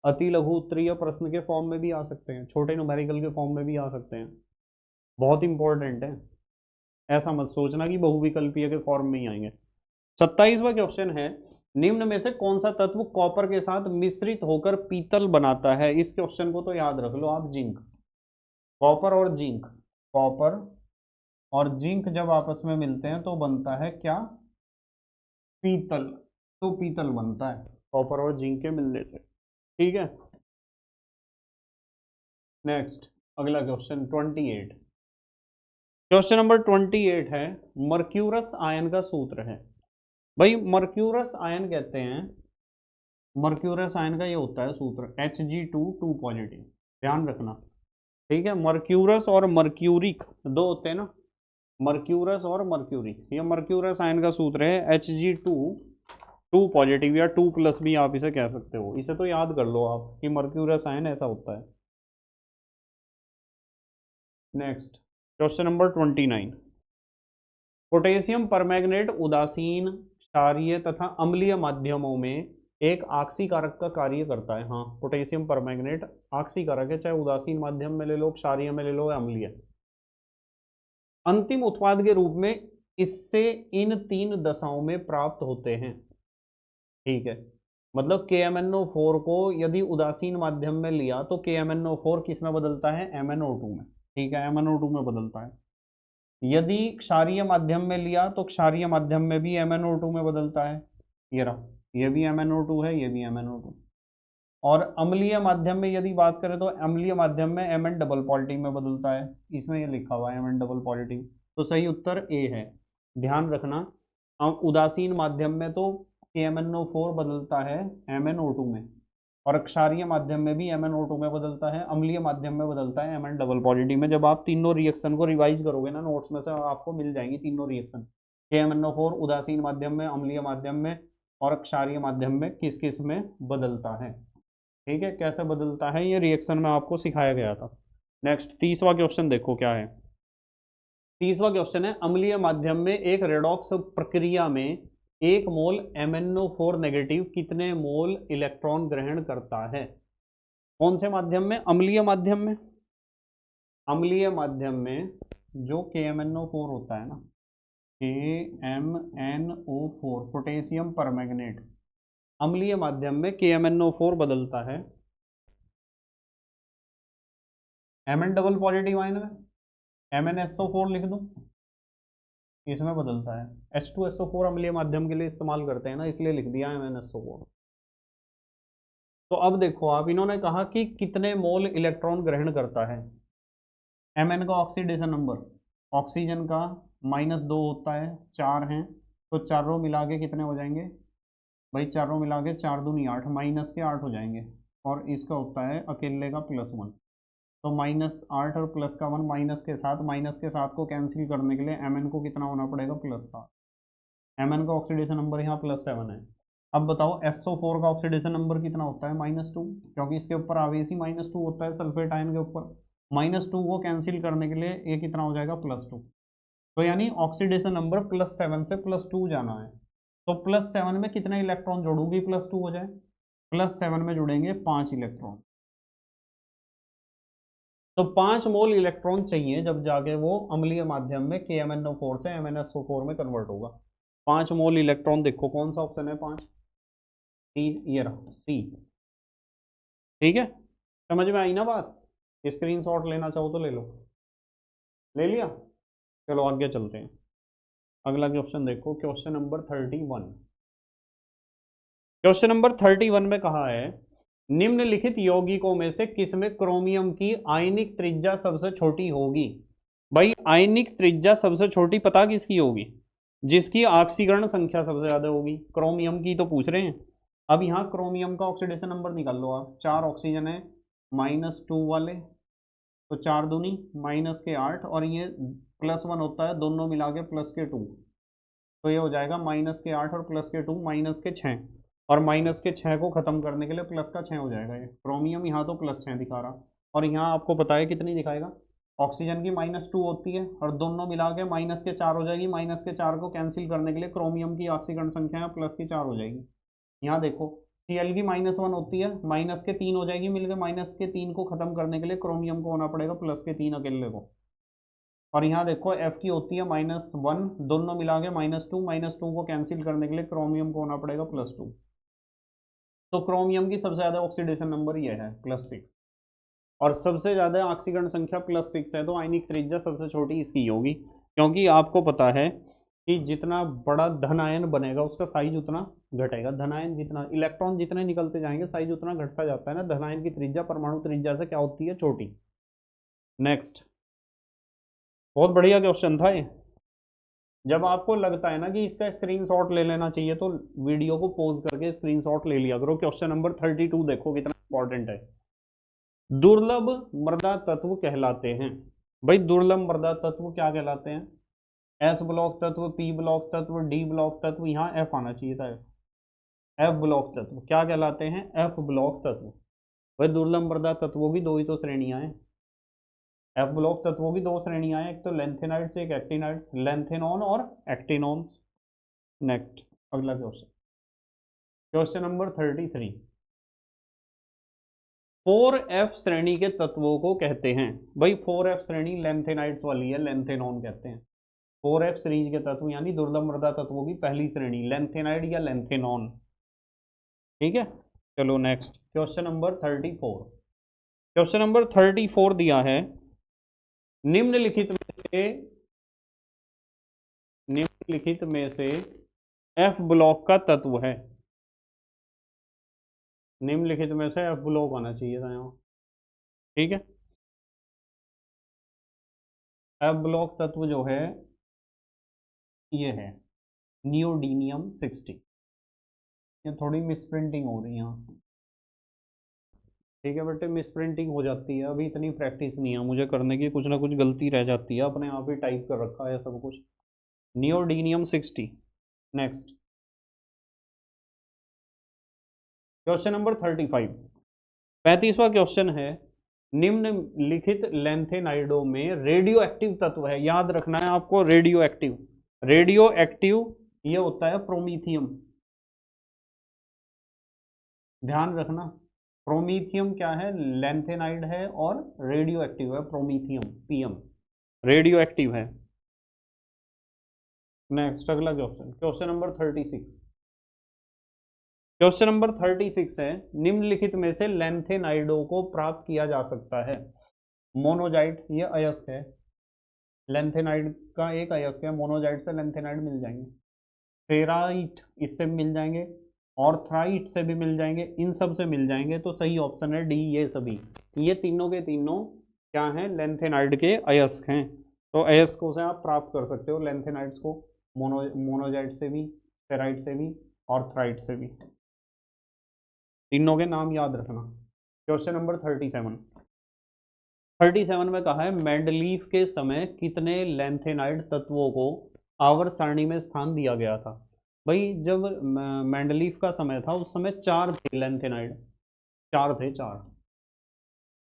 अति लघु उत्तरीय प्रश्न के फॉर्म में भी आ सकते हैं, छोटे न्यूमेरिकल के फॉर्म में भी आ सकते हैं, बहुत इंपॉर्टेंट है। ऐसा मत सोचना कि बहुविकल्पीय के फॉर्म में ही आएंगे। 27वां क्वेश्चन है, निम्न में से कौन सा तत्व कॉपर के साथ मिश्रित होकर पीतल बनाता है। इस क्वेश्चन को तो याद रख लो आप, जिंक, कॉपर और जिंक, कॉपर और जिंक जब आपस में मिलते हैं तो बनता है क्या, पीतल। तो पीतल बनता है कॉपर और जिंक के मिलने से, ठीक है। नेक्स्ट अगला क्वेश्चन 28, क्वेश्चन नंबर 28 है, मर्क्यूरस आयन का सूत्र है। भाई मर्क्यूरस आयन कहते हैं, मर्क्यूरस आयन का ये होता है सूत्र Hg2 2 पॉजिटिव, ध्यान रखना, ठीक है। मर्क्यूरस और मर्क्यूरिक दो होते हैं ना, मर्क्यूरस और मर्क्यूरिक, ये मर्क्यूरस आयन का सूत्र है Hg2 2 पॉजिटिव, या 2+ भी आप इसे कह सकते हो। इसे तो याद कर लो आप कि मर्क्यूरस आयन ऐसा होता है। Next question number 29, potassium permanganate उदासीन, क्षारीय तथा अम्लीय माध्यमों में एक ऑक्सीकारक का कार्य करता है। हाँ, पोटेशियम परमैंगनेट ऑक्सीकारक है, चाहे उदासीन माध्यम में ले लो, क्षारीय में ले लो या अम्लीय। अंतिम उत्पाद के रूप में इससे इन 3 दशाओं में प्राप्त होते हैं। ठीक है, मतलब KMnO4 को यदि उदासीन माध्यम में लिया तो KMnO4 किस में बदलता है? MnO2 में। ठीक है, MnO2 में बदलता है। यदि क्षारीय माध्यम में लिया तो क्षारीय माध्यम में भी MnO2 में बदलता है। ये रहा, ये भी MnO2 है, ये भी MnO2। और अम्लीय माध्यम में यदि बात करें तो अम्लीय माध्यम में Mn डबल पॉलिटिव में बदलता है। इसमें ये लिखा हुआ है Mn डबल पॉलिटिव, तो सही उत्तर ए है। ध्यान रखना, उदासीन माध्यम में तो KMnO4 बदलता है MnO2 में, और क्षारीय माध्यम में भी MnO2 में बदलता है, अम्लीय माध्यम में बदलता है Mn डबल पॉजिटिव में। जब आप तीनों रिएक्शन को रिवाइज करोगे ना, नोट्स में से आपको मिल जाएंगी तीनों रिएक्शन। KMnO4 उदासीन माध्यम में, अम्लीय माध्यम में और क्षारीय माध्यम में किस किस में बदलता है। ठीक है, कैसे बदलता है ये रिएक्शन में आपको सिखाया गया था। नेक्स्ट 30वां क्वेश्चन देखो क्या है। 30वां क्वेश्चन है, अम्लीय माध्यम में एक रेडॉक्स प्रक्रिया में 1 मोल MnO4 नेगेटिव कितने मोल इलेक्ट्रॉन ग्रहण करता है? कौन से माध्यम में? अम्लीय माध्यम में। अम्लीय माध्यम में जो KMnO4 होता है ना, KMnO4 पोटेशियम परमैंगनेट, अम्लीय माध्यम में KMnO4 बदलता है Mn डबल पॉजिटिव आयन में, MnSO4 लिख दूं, इसमें बदलता है। H2SO4 अम्लीय माध्यम के लिए इस्तेमाल करते हैं ना, इसलिए लिख दिया MnSO4। तो अब देखो आप, इन्होंने कहा कि कितने मोल इलेक्ट्रॉन ग्रहण करता है। Mn का ऑक्सीडेशन नंबर, ऑक्सीजन का -2 होता है, 4 हैं, तो चारों मिला के कितने हो जाएंगे भाई? चारों मिला के 4 दूनी 8, माइनस के 8 हो जाएंगे। और इसका होता है अकेले का +1, तो -8 और प्लस का 1, माइनस के साथ को कैंसिल करने के लिए Mn को कितना होना पड़ेगा? +7। Mn का ऑक्सीडेशन नंबर यहाँ +7 है। अब बताओ SO4 का ऑक्सीडेशन नंबर कितना होता है? -2, क्योंकि इसके ऊपर आवेश ही -2 होता है सल्फेट आयन के ऊपर। -2 को कैंसिल करने के लिए ये कितना हो जाएगा? +2। तो यानी ऑक्सीडेशन नंबर +7 से +2 जाना है। तो +7 में कितने इलेक्ट्रॉन जोड़ूंगी +2 हो जाए? +7 में जुड़ेंगे 5 इलेक्ट्रॉन। तो 5 मोल इलेक्ट्रॉन चाहिए जब जाके वो अम्लीय माध्यम में KMnO4 से MnSO4 में कन्वर्ट होगा। 5 मोल इलेक्ट्रॉन, देखो कौन सा ऑप्शन है 5? सी, ये रहा सी। ठीक है, समझ में आई ना बात? स्क्रीनशॉट लेना चाहो तो ले लो। ले लिया? चलो आगे चलते हैं। अगला क्वेश्चन देखो, क्वेश्चन नंबर 31। क्वेश्चन नंबर 31 में कहा है, निम्नलिखित यौगिकों में से किसमें क्रोमियम की आयनिक त्रिज्या सबसे छोटी होगी? भाई आयनिक त्रिज्या सबसे छोटी पता किसकी होगी? जिसकी ऑक्सीकरण संख्या सबसे ज्यादा होगी। क्रोमियम की तो पूछ रहे हैं। अब यहाँ क्रोमियम का ऑक्सीडेशन नंबर निकाल लो आप। 4 ऑक्सीजन है, -2 वाले, तो 4 दूनी -8, और ये +1 होता है, दोनों मिला के +2, तो ये हो जाएगा -8 और +2 -6। और -6 को खत्म करने के लिए +6 हो जाएगा। ये क्रोमियम यहाँ तो +6 दिखा रहा, और यहाँ आपको पता है कितनी दिखाएगा? ऑक्सीजन की -2 होती है, और दोनों मिला के -4 हो जाएगी। -4 को कैंसिल करने के लिए क्रोमियम की ऑक्सीकरण संख्या +4 हो जाएगी। यहाँ देखो Cl की -1 होती है, -3 हो जाएगी, मिलकर -3 को खत्म करने के लिए क्रोमियम को होना पड़ेगा +3 अकेले को। और यहाँ देखो F की होती है -1, दोनों मिला के -2 को कैंसिल करने के लिए क्रोमियम को होना पड़ेगा +2। तो क्रोमियम की सबसे ज्यादा ऑक्सीडेशन नंबर ये है +6, और सबसे ज्यादा ऑक्सीकरण संख्या +6 है, तो आयनिक त्रिज्या सबसे छोटी इसकी होगी। क्योंकि आपको पता है कि जितना बड़ा धन आयन बनेगा उसका साइज उतना घटेगा। धन आयन जितना, इलेक्ट्रॉन जितने निकलते जाएंगे साइज उतना घटता जाता है ना। धन आयन की त्रिज्या परमाणु त्रिज्या से क्या होती है? छोटी। नेक्स्ट, बहुत बढ़िया क्वेश्चन था ये। जब आपको लगता है ना कि इसका स्क्रीनशॉट ले लेना चाहिए, तो वीडियो को पॉज करके स्क्रीनशॉट ले लिया करो। क्वेश्चन नंबर 32 देखो कितना इंपॉर्टेंट है। दुर्लभ मृदा तत्व कहलाते हैं। भाई दुर्लभ मृदा तत्व क्या कहलाते हैं? एस ब्लॉक तत्व, पी ब्लॉक तत्व, डी ब्लॉक तत्व, यहाँ एफ आना चाहिए था। एफ ब्लॉक तत्व क्या कहलाते हैं? एफ ब्लॉक तत्व। भाई दुर्लभ मृदा तत्वों की दो ही तो श्रेणियां हैं। एफ ब्लॉक तत्वों की दो श्रेणियां हैं, एक तो लेंथेनाइड्स, एक एक्टिनाइड्स, लेंथेनॉन और एक्टिनॉन्स। नेक्स्ट, अगला क्वेश्चन। क्वेश्चन नंबर 33, 4F श्रेणी के तत्वों को कहते हैं। भाई 4F श्रेणी लेंथेनाइड्स वाली है, लेंथेनॉन कहते हैं। 4F सीरीज के तत्व यानी दुर्लभ मृदा तत्वों की पहली श्रेणी लेंथेनाइड या लेंथेनॉन। ठीक है, चलो next question number 34। Question number 34 दिया है, निम्नलिखित में से F ब्लॉक का तत्व है। निम्नलिखित में से F ब्लॉक आना चाहिए था यहाँ। ठीक है, F ब्लॉक तत्व जो है ये है नियोडीनियम 60। ये थोड़ी मिसप्रिंटिंग हो रही है यहाँ। ठीक है बेटे, मिसप्रिंटिंग हो जाती है, अभी इतनी प्रैक्टिस नहीं है मुझे करने की, कुछ ना कुछ गलती रह जाती है, अपने आप ही टाइप कर रखा है सब कुछ। नियोडीनियम 60। नेक्स्ट क्वेश्चन नंबर 35, 35वां क्वेश्चन है, निम्नलिखित लेंथेनाइडों में रेडियो एक्टिव तत्व है। याद रखना है आपको, रेडियो एक्टिव। रेडियो एक्टिव ये होता है प्रोमीथियम। ध्यान रखना, प्रोमीथियम क्या है, लेंथेनाइड है और रेडियो एक्टिव है प्रोमीथियम, पीएम रेडियो एक्टिव है। नेक्स्ट अगला question, question number 36। Question number 36 है, निम्नलिखित में से लेंथेनाइडों को प्राप्त किया जा सकता है। मोनोजाइट ये अयस्क है, लेंथेनाइड का एक अयस्क है, मोनोजाइट से लेंथेनाइड मिल जाएंगे। फेराइट इससे मिल जाएंगे, ऑर्थराइट से भी मिल जाएंगे, इन सब से मिल जाएंगे। तो सही ऑप्शन है डी, ये सभी, ये तीनों के तीनों क्या हैं, लेंथेनाइड के अयस्क हैं। तो अयस्कों से आप प्राप्त कर सकते हो लेंथेनाइड्स को, मोनोजाइट से भी, फेराइट से भी, ऑर्थराइट से भी। तीनों के नाम याद रखना। क्वेश्चन नंबर 37, 37 में कहा है, मेंडलीफ के समय कितने लेंथेनाइड तत्वों को आवर्त सारणी में स्थान दिया गया था। भाई जब मेंडलीफ का समय था उस समय 4 थे लेंथेनाइड, 4 थे, 4।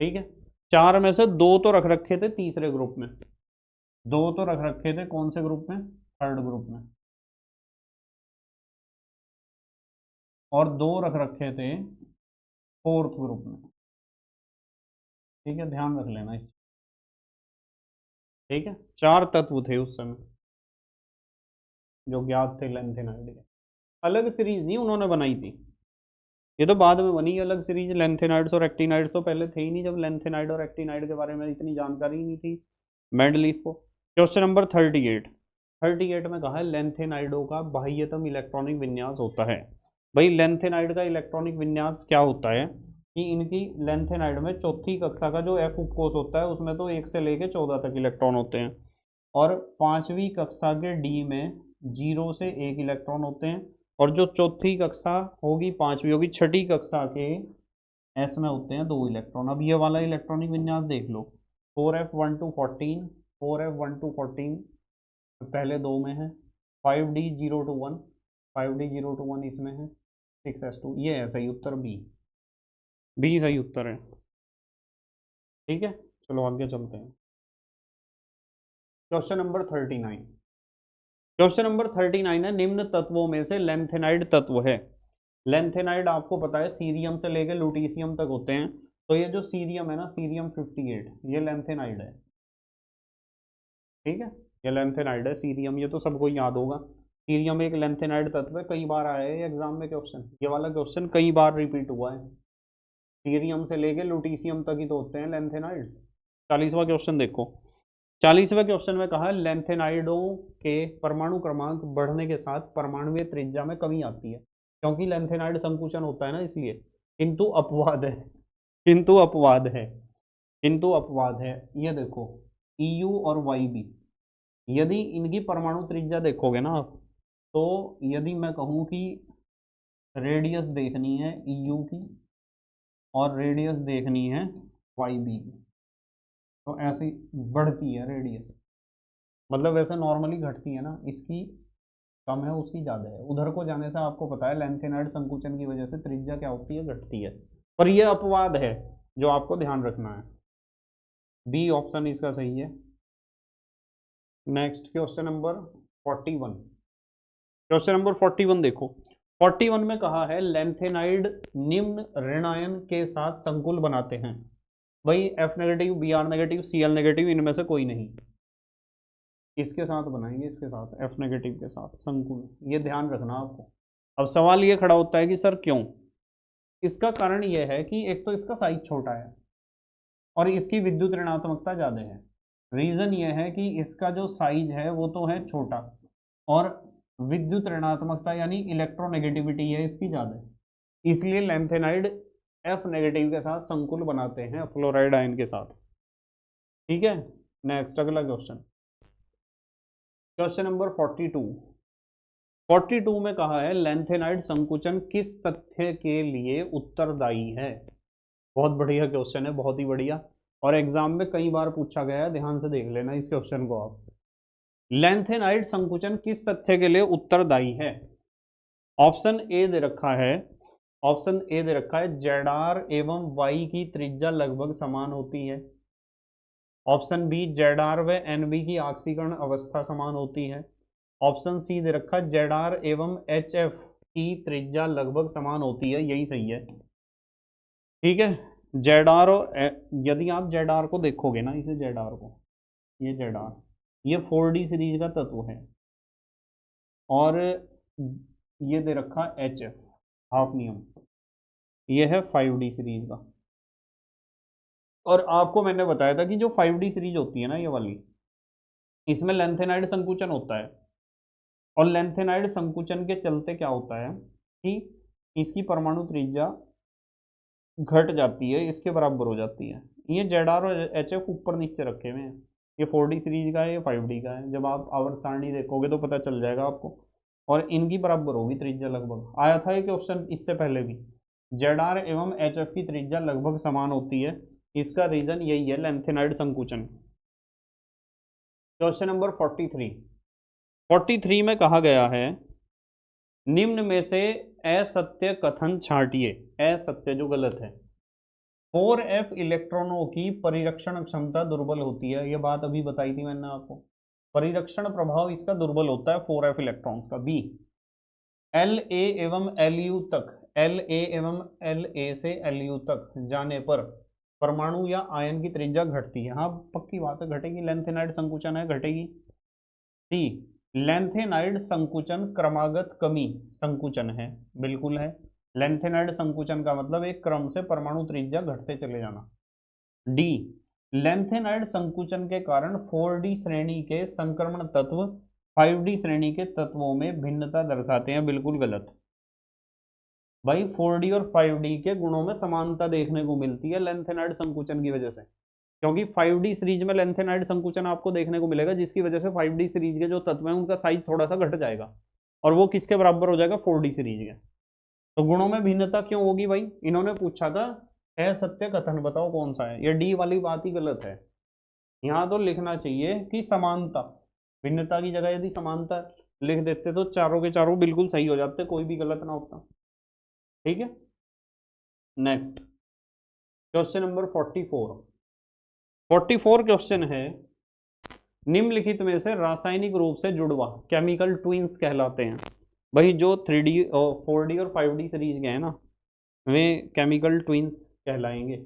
ठीक है, 4 में से 2 तो रख रखे थे तीसरे ग्रुप में, 2 तो रख रखे थे कौन से ग्रुप में, थर्ड ग्रुप में, और 2 रख रखे थे फोर्थ ग्रुप में। ठीक है, ध्यान रख लेना इस। ठीक है, 4 तत्व थे उस समय जो ज्ञात थे लेंथेनाइड के। अलग सीरीज नहीं उन्होंने बनाई थी, ये तो बाद में बनी अलग सीरीज। लेंथेनाइड्स और एक्टिनाइड्स तो पहले थे ही नहीं, जब लेंथेनाइड और एक्टिनाइड के बारे में इतनी जानकारी ही नहीं थी मेंडलीफ को। क्वेश्चन नंबर 38, 38 में कहा है, लेंथेनाइडों का बाह्यतम इलेक्ट्रॉनिक विन्यास होता है। भाई लेंथेनाइड का इलेक्ट्रॉनिक विन्यास क्या होता है कि इनकी लेंथेनाइड में चौथी कक्षा का जो एफ उपकोष होता है उसमें तो 1 से लेके 14 तक इलेक्ट्रॉन होते हैं, और 5वीं कक्षा के डी में 0 से 1 इलेक्ट्रॉन होते हैं, और जो चौथी कक्षा होगी 5वीं होगी, छठी कक्षा के एस में होते हैं 2 इलेक्ट्रॉन। अब ये वाला इलेक्ट्रॉनिक विन्यास देख लो, 4f1 to 14, 4f1 to 14 पहले 2 में है, 5d0 to 1, 5d0 to 1 इसमें है, 6s2, ये है सही उत्तर बी, बी सही उत्तर है। ठीक है, चलो आगे चलते हैं। क्वेश्चन नंबर 39, क्वेश्चन नंबर 39 है, निम्न तत्वों में से लेंथेनाइड तत्व है। लेंथेनाइड आपको पता है सीरियम से लेकर लुटीशियम तक होते हैं, तो ये जो सीरियम है ना, सीरियम 58, ये लेंथेनाइड है। ठीक है, ये लेंथेनाइड है सीरियम, ये तो सबको याद होगा। सीरियम एक लेंथेनाइड तत्व है, कई बार आया है एग्जाम में क्वेश्चन, ये वाला क्वेश्चन कई बार रिपीट हुआ है। सीरियम से लेके लुटीशियम तक ही तो होते हैं लेंथेनाइड्स। 40वां क्वेश्चन देखो, 40वें क्वेश्चन में कहा लेंथेनाइडों के परमाणु क्रमांक बढ़ने के साथ परमाणुीय त्रिज्या में कमी आती है, क्योंकि लेंथेनाइड संकुचन होता है ना इसलिए। किंतु अपवाद है, किंतु अपवाद है, किंतु अपवाद है, ये देखो EU और YB, यदि इनकी परमाणु त्रिज्या देखोगे ना आप, तो यदि मैं कहूँ कि रेडियस देखनी है EU की और रेडियस देखनी है YB की, तो ऐसे बढ़ती है रेडियस, मतलब वैसे नॉर्मली घटती है ना, इसकी कम है उसकी ज़्यादा है। उधर को जाने से आपको पता है लेंथेनाइड संकुचन की वजह से त्रिज्या क्या होती है, घटती है। पर यह अपवाद है जो आपको ध्यान रखना है, बी ऑप्शन इसका सही है। Next question number 41, question number 41 देखो, 41 में कहा है लैंथेनाइड निम्न ऋणायन के साथ संकुल बनाते हैं। भाई F negative, Br negative, Cl negative, इनमें से कोई नहीं। इसके साथ बनाएंगे, इसके साथ F नेगेटिव के साथ संकुल, ये ध्यान रखना आपको। अब सवाल ये खड़ा होता है कि सर क्यों? इसका कारण ये है कि एक तो इसका साइज छोटा है और इसकी विद्युत ऋणात्मकता ज़्यादा है। रीज़न ये है कि इसका जो साइज है वो तो है छोटा और विद्युत ऋणात्मकता यानी इलेक्ट्रोनेगेटिविटी है इसकी ज़्यादा, इसलिए लैंथेनाइड F नेगेटिव के साथ संकुल बनाते हैं फ्लोराइड आयन के साथ। ठीक है, नेक्स्ट अगला क्वेश्चन, क्वेश्चन नंबर 42 में कहा है लैंथेनाइड संकुचन किस तथ्य के लिए उत्तरदायी है? बहुत बढ़िया क्वेश्चन है, बहुत ही बढ़िया, और एग्जाम में कई बार पूछा गया है, ध्यान से देख लेना इस क्वेश्चन को आप। लैंथेनाइड संकुचन किस तथ्य के लिए उत्तरदायी है? ऑप्शन ए दे रखा है, ऑप्शन ए दे रखा है Zr एवं Y की त्रिज्या लगभग समान होती है। ऑप्शन बी Zr व Nb की ऑक्सीकरण अवस्था समान होती है। ऑप्शन सी दे रखा है Zr एवं HF की त्रिज्या लगभग समान होती है, यही सही है। ठीक है, Zr यदि आप Zr को देखोगे ना, इसे Zr को, ये Zr, ये 4D सीरीज का तत्व है और ये दे रखा HF हाफनियम, ये है 5D सीरीज का। और आपको मैंने बताया था कि जो 5D सीरीज होती है ना ये वाली, इसमें लैंथेनाइड संकुचन होता है और लैंथेनाइड संकुचन के चलते क्या होता है कि इसकी परमाणु त्रिज्या घट जाती है, इसके बराबर हो जाती है। ये Zr और HF ऊपर नीचे रखे हुए हैं, ये 4D सीरीज का है, ये 5D का है। जब आप आवर्त सारणी देखोगे तो पता चल जाएगा आपको, और इनकी बराबर होगी त्रिज्या लगभग। आया था ये क्वेश्चन इससे पहले भी, Zr एवं HF की त्रिज्या लगभग समान होती है, इसका रीजन यही है लैंथेनाइड संकुचन। क्वेश्चन नंबर 43 में कहा गया है निम्न में से असत्य कथन छांटिए। असत्य जो गलत है, 4f इलेक्ट्रॉनों की परिरक्षण क्षमता दुर्बल होती है, यह बात अभी बताई थी मैंने आपको। परिरक्षण प्रभाव इसका दुर्बल होता है 4f इलेक्ट्रॉन्स का। बी La एवं Lu तक, La एवं La से Lu तक जाने पर परमाणु या आयन की त्रिज्या घटती है। हाँ पक्की बात है, घटेगी, लैंथेनाइड संकुचन है, घटेगी। सी लैंथेनाइड संकुचन क्रमागत कमी संकुचन है, बिल्कुल है। लैंथेनाइड संकुचन का मतलब एक क्रम से परमाणु त्रिज्या घटते चले जाना। डी लैंथेनाइड संकुचन के कारण 4D श्रेणी के संक्रमण तत्व 5D श्रेणी के तत्वों में भिन्नता दर्शाते हैं, बिल्कुल गलत। भाई 4D और 5D के गुणों में समानता देखने को मिलती है लैंथेनाइड संकुचन की वजह से, क्योंकि 5D सीरीज में लैंथेनाइड संकुचन आपको देखने को मिलेगा, जिसकी वजह से 5D सीरीज के जो तत्व हैं उनका साइज थोड़ा सा घट जाएगा और वो किसके बराबर हो जाएगा? 4D सीरीज के। तो गुणों में भिन्नता क्यों होगी भाई? इन्होंने पूछा था असत्य कथन बताओ कौन सा है, ये डी वाली बात ही गलत है। यहाँ तो लिखना चाहिए कि समानता, भिन्नता की जगह यदि समानता लिख देते तो चारों के चारों बिल्कुल सही हो जाते, कोई भी गलत ना होता। ठीक है, नेक्स्ट क्वेश्चन नंबर 44 क्वेश्चन है निम्नलिखित में से रासायनिक रूप से जुड़वा केमिकल ट्विंस कहलाते हैं। भाई जो 3D और 4D और 5D सीरीज के हैं ना, वे केमिकल ट्विंस कहलाएंगे।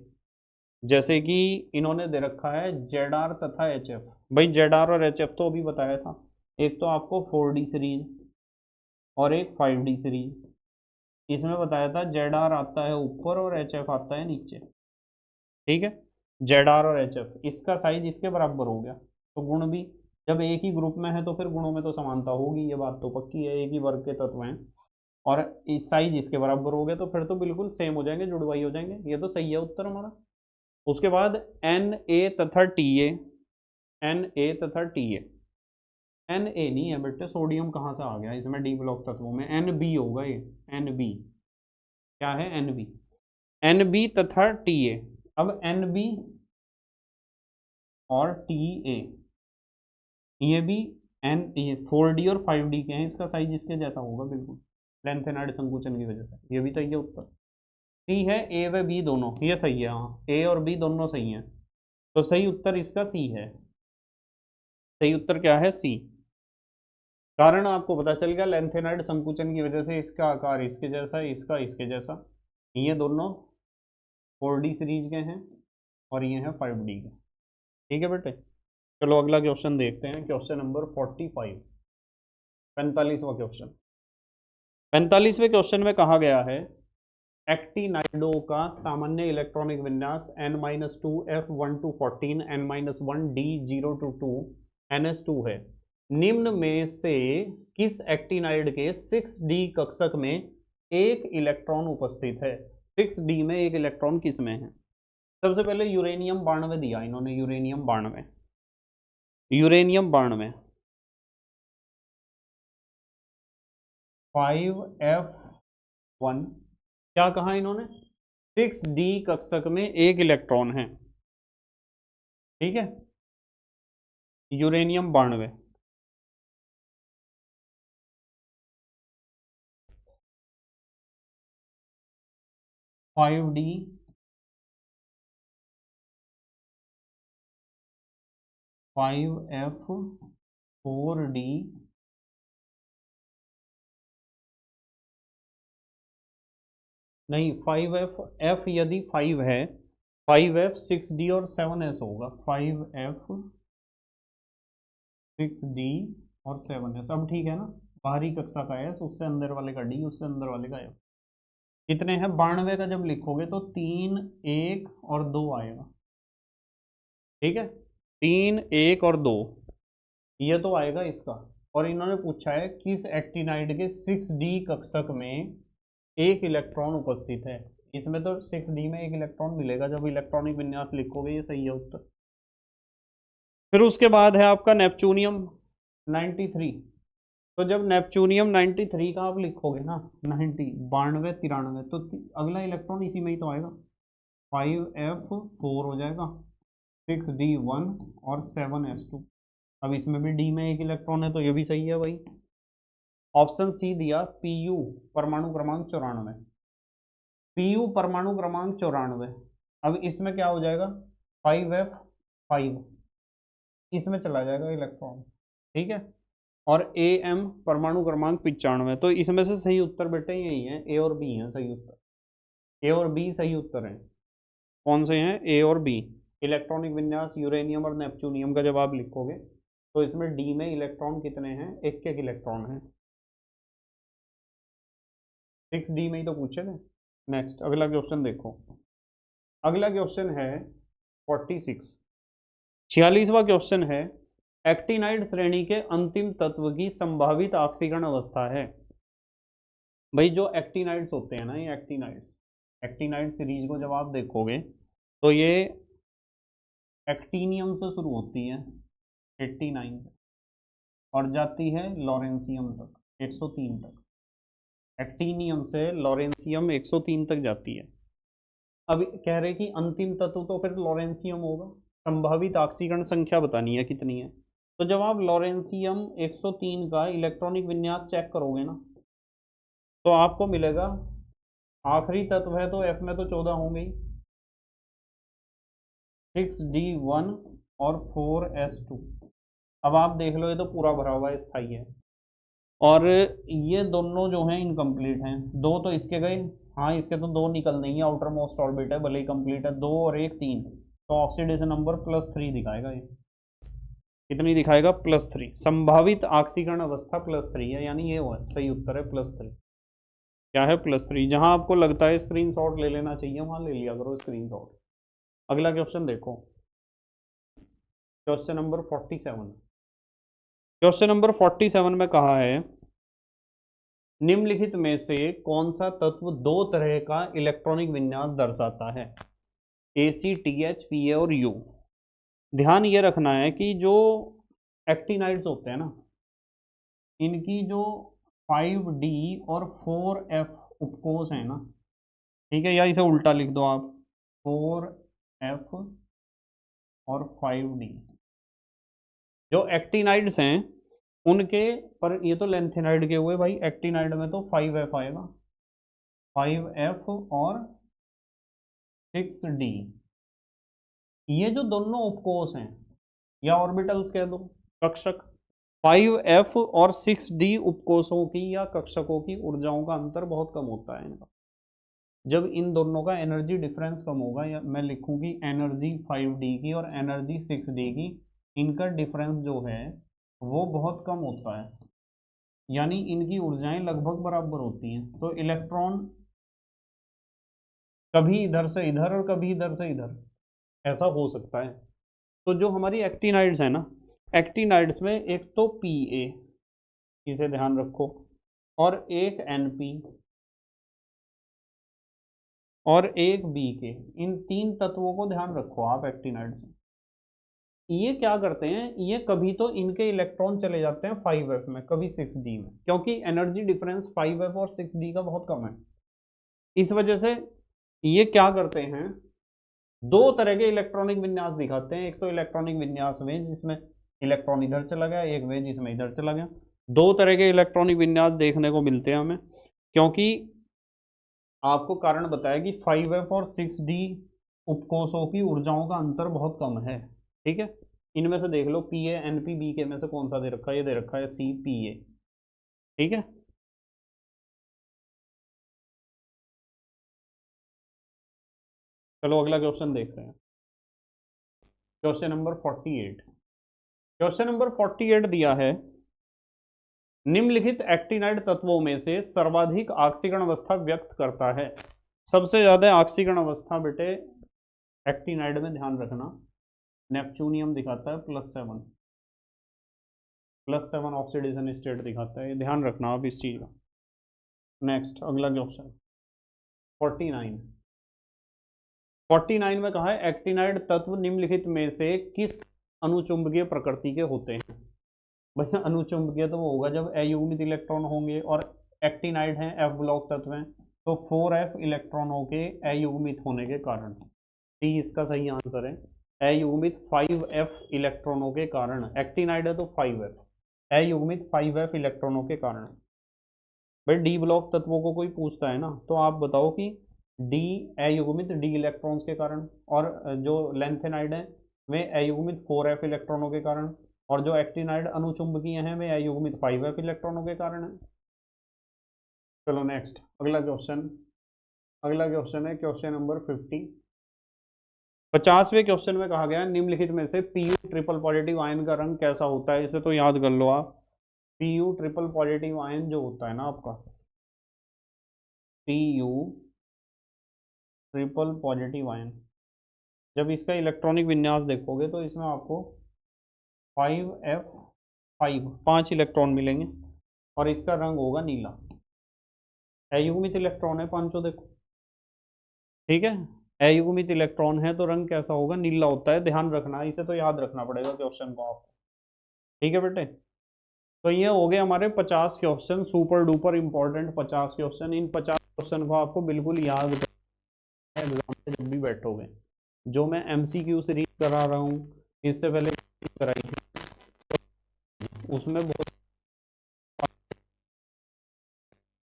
जैसे कि इन्होंने दे रखा है Zr तथा HF। भाई Zr और HF तो अभी बताया था, एक तो आपको 4D सीरीज और एक 5D सीरीज। इसमें बताया था Zr आता है ऊपर और HF आता है नीचे। ठीक है, Zr और HF, इसका साइज इसके बराबर हो गया, तो गुण भी जब एक ही ग्रुप में है तो फिर गुणों में तो समानता होगी, ये बात तो पक्की है, एक ही वर्ग के तत्व हैं और साइज इसके बराबर हो गया तो फिर तो बिल्कुल सेम हो जाएंगे, जुड़वाई हो जाएंगे, ये तो सही है उत्तर हमारा। उसके बाद Na तथा Ta, Na तथा Ta, Na नहीं है बेटे, सोडियम कहाँ से आ गया इसमें डी ब्लॉक तत्वों में? Nb होगा ये, Nb क्या है? Nb तथा Ta। अब Nb और Ta ये भी ये 4D और 5D के हैं, इसका साइज इसके जैसा होगा बिल्कुल लैंथेनाइड संकुचन की वजह से, ये भी सही है उत्तर। सी है, ए व बी दोनों ये सही है, हाँ ए और बी दोनों सही हैं, तो सही उत्तर इसका सी है। सही उत्तर क्या है? सी। कारण आपको पता चल गया, लेंथेनाइड संकुचन की वजह से इसका आकार इसके जैसा है, इसका इसके जैसा। ये दोनों 4D सीरीज के हैं और ये हैं 5D के। ठीक है बेटे, चलो अगला क्वेश्चन देखते हैं, क्वेश्चन नंबर 45, 45वां क्वेश्चन। 45वें क्वेश्चन में कहा गया है एक्टिनाइडो का सामान्य इलेक्ट्रॉनिक विन्यास n-2f1 to 14 n-1d0 to 2 ns2 है। निम्न में से किस एक्टिनाइड के 6d कक्षक में एक इलेक्ट्रॉन उपस्थित है? 6d में एक इलेक्ट्रॉन किस में है? सबसे पहले यूरेनियम 92 दिया इन्होंने, यूरेनियम 92, यूरेनियम 92 5f1, क्या कहा इन्होंने? 6d कक्षक में एक इलेक्ट्रॉन है। ठीक है, यूरेनियम 92। फाइव डी 5f4d नहीं, 5f यदि 5 है, 5f 6d और 7s होगा, 5f 6d और 7s। अब ठीक है ना, बाहरी कक्षा का s, उससे अंदर वाले का d, उससे अंदर वाले का f। कितने हैं? 92 का जब लिखोगे तो 3, 1 और 2 आएगा। ठीक है, 3, 1 और 2, ये तो आएगा इसका। और इन्होंने पूछा है किस एक्टिनाइड के 6d कक्षक में एक इलेक्ट्रॉन उपस्थित है। इसमें तो 6d में एक इलेक्ट्रॉन मिलेगा जब इलेक्ट्रॉनिक विन्यास लिखोगे, ये सही है उत्तर। फिर उसके बाद है आपका नेपच्यूनियम 93। तो जब नेपच्यूनियम 93 का आप लिखोगे ना, 90 92 93, तो अगला इलेक्ट्रॉन इसी में ही तो आएगा, 5f4 हो जाएगा, 6d1 और 7s2। अब इसमें भी डी में एक इलेक्ट्रॉन है तो ये भी सही है भाई। ऑप्शन सी दिया, Pu परमाणु क्रमांक 94, Pu परमाणु क्रमांक 94। अब इसमें क्या हो जाएगा? 5f5, इसमें चला जाएगा इलेक्ट्रॉन। ठीक है, और Am परमाणु क्रमांक 95। तो इसमें से सही उत्तर बेटे यही है, ए और बी है सही उत्तर। ए और बी सही उत्तर है। कौन से हैं? ए और बी। इलेक्ट्रॉनिक विन्यास यूरेनियम और नेपच्यूनियम का जब आप लिखोगे तो इसमें डी में इलेक्ट्रॉन कितने हैं? एक एक इलेक्ट्रॉन है। 6d में ही तो पूछे थे। नेक्स्ट अगला क्वेश्चन देखो, अगला क्वेश्चन है 46, 46वां क्वेश्चन है एक्टिनाइड श्रेणी के अंतिम तत्व की संभावित ऑक्सीकरण अवस्था है। भाई जो एक्टिनाइड्स होते हैं ना, ये एक्टिनाइड सीरीज को जब आप देखोगे तो ये एक्टिनियम से शुरू होती है 89 से और जाती है लॉरेंसियम तक 103 तक। एक्टिनियम से लॉरेंसियम 103 तक जाती है। अब कह रहे कि अंतिम तत्व तो फिर लॉरेंसियम होगा, संभावित ऑक्सीकरण संख्या बतानी है कितनी है। तो जब आप लॉरेंसियम 103 का इलेक्ट्रॉनिक विन्यास चेक करोगे ना तो आपको मिलेगा, आखिरी तत्व है तो F में तो 14 होंगे ही, 6d1 और 4s2। अब आप देख लो, ये तो पूरा भरा हुआ है, स्थाई है। और ये दोनों जो हैं इनकम्प्लीट हैं, दो तो इसके गए, हाँ इसके तो दो निकल नहीं है, आउटर मोस्ट ऑर्बिट है भले ही कंप्लीट है, 2 और 1 3, तो ऑक्सीडेशन नंबर +3 दिखाएगा। ये कितनी दिखाएगा? +3। संभावित ऑक्सीकरण अवस्था +3 है, यानी ये हुआ सही उत्तर है +3। क्या है? +3। जहां आपको लगता है स्क्रीनशॉट ले लेना चाहिए वहां ले लिया करो स्क्रीनशॉट। अगला क्वेश्चन देखो, क्वेश्चन नंबर 47। क्वेश्चन नंबर 47 में कहा है निम्नलिखित में से कौन सा तत्व दो तरह का इलेक्ट्रॉनिक विन्यास दर्शाता है? ACTH PA और U। ध्यान ये रखना है कि जो एक्टिनाइड्स होते हैं ना, इनकी जो 5D और 4F उपकोष है ना, ठीक है, या इसे उल्टा लिख दो आप, 4F और 5D, जो एक्टिनाइड्स हैं उनके, पर ये तो लेंथेनाइड के हुए भाई, एक्टिनाइड में तो 5F आएगा, 5F और 6D। ये जो दोनों उपकोष हैं या ऑर्बिटल्स कह दो, कक्षक, 5F और 6D उपकोषों की या कक्षकों की ऊर्जाओं का अंतर बहुत कम होता है इनका। जब इन दोनों का एनर्जी डिफरेंस कम होगा, या मैं लिखूंगी एनर्जी 5D की और एनर्जी 6D की, इनका डिफरेंस जो है वो बहुत कम होता है, यानी इनकी ऊर्जाएं लगभग बराबर होती हैं। तो इलेक्ट्रॉन कभी इधर से इधर और कभी इधर से इधर, ऐसा हो सकता है। तो जो हमारी एक्टिनाइड्स है ना, एक्टिनाइड्स में एक तो Pa, इसे ध्यान रखो, और एक Np और एक Bk, इन तीन तत्वों को ध्यान रखो आप एक्टिनाइड्स में। ये क्या करते हैं, ये कभी तो इनके इलेक्ट्रॉन चले जाते हैं 5F में, कभी 6D में, क्योंकि एनर्जी डिफरेंस 5F और 6D का बहुत कम है। इस वजह से ये क्या करते हैं, दो तरह के इलेक्ट्रॉनिक विन्यास दिखाते हैं। एक तो इलेक्ट्रॉनिक विन्यास वे जिसमें इलेक्ट्रॉन इधर चला गया, एक वे जिसमें इधर चला गया। दो तरह के इलेक्ट्रॉनिक विन्यास देखने को मिलते हैं हमें, क्योंकि आपको कारण बताया कि 5F और 6D उपकोषों की ऊर्जाओं का अंतर बहुत कम है। ठीक है, इनमें से देख लो Pa Np Bk में से कौन सा दे रखा है, ये दे रखा है CPa। ठीक है, चलो अगला क्वेश्चन देख रहे हैं। Question number 48। क्वेश्चन नंबर 48 दिया है, निम्नलिखित एक्टिनाइड तत्वों में से सर्वाधिक ऑक्सीकरण अवस्था व्यक्त करता है। सबसे ज्यादा ऑक्सीकरण अवस्था बेटे एक्टिनाइड में, ध्यान रखना, नेपच्यूनियम दिखाता है +7 ऑक्सीडेशन स्टेट दिखाता है, ध्यान रखना आप इस चीज का। नेक्स्ट अगला क्वेश्चन 49। 49 में कहा है, एक्टिनाइड तत्व निम्नलिखित में से किस अनुचुंबकीय प्रकृति के होते हैं। भैया अनुचुंबकीय तो वो होगा जब अयुग्मित इलेक्ट्रॉन होंगे, और एक्टिनाइड हैं F ब्लॉक तत्व हैं, तो 4F इलेक्ट्रॉनों के अयुग्मित होने के कारण। सी इसका सही आंसर है, अयुग्मित 5F इलेक्ट्रॉनों के कारण। एक्टिनाइड है तो 5F, अयुग्मित 5F इलेक्ट्रॉनों के कारण। भाई डी ब्लॉक तत्वों को कोई पूछता है ना, तो आप बताओ कि डी अयुग्मित डी इलेक्ट्रॉन्स के कारण, और जो लेंथेनाइड है वे अयुग्मित 4F इलेक्ट्रॉनों के कारण, और जो एक्टिनाइड अनुचुंबकीय हैं वे अयुग्मित 5F इलेक्ट्रॉनों के कारण है। चलो नेक्स्ट अगला क्वेश्चन। अगला क्वेश्चन है क्वेश्चन नंबर 50। 50वें क्वेश्चन में कहा गया है, निम्नलिखित में से Pu ट्रिपल पॉजिटिव आयन का रंग कैसा होता है। इसे तो याद कर लो आप। Pu ट्रिपल पॉजिटिव आयन जो होता है ना आपका, Pu ट्रिपल पॉजिटिव आयन, जब इसका इलेक्ट्रॉनिक विन्यास देखोगे तो इसमें आपको 5F5 5 इलेक्ट्रॉन मिलेंगे, और इसका रंग होगा नीला। अयुग्मित इलेक्ट्रॉन है पांचों, देखो ठीक है, अयुग्मित इलेक्ट्रॉन है तो रंग कैसा होगा, नीला होता है। ध्यान रखना, इसे तो याद रखना पड़ेगा क्वेश्चन को आपको। ठीक है बेटे, तो ये हो गए हमारे 50 question, super duper important 50 question. इन 50 क्वेश्चन को आपको बिल्कुल याद करना है एग्जाम में जब भी बैठोगे। जो मैं MCQ सीरीज करा रहा हूँ, इससे पहले कराई थी, उसमें बहुत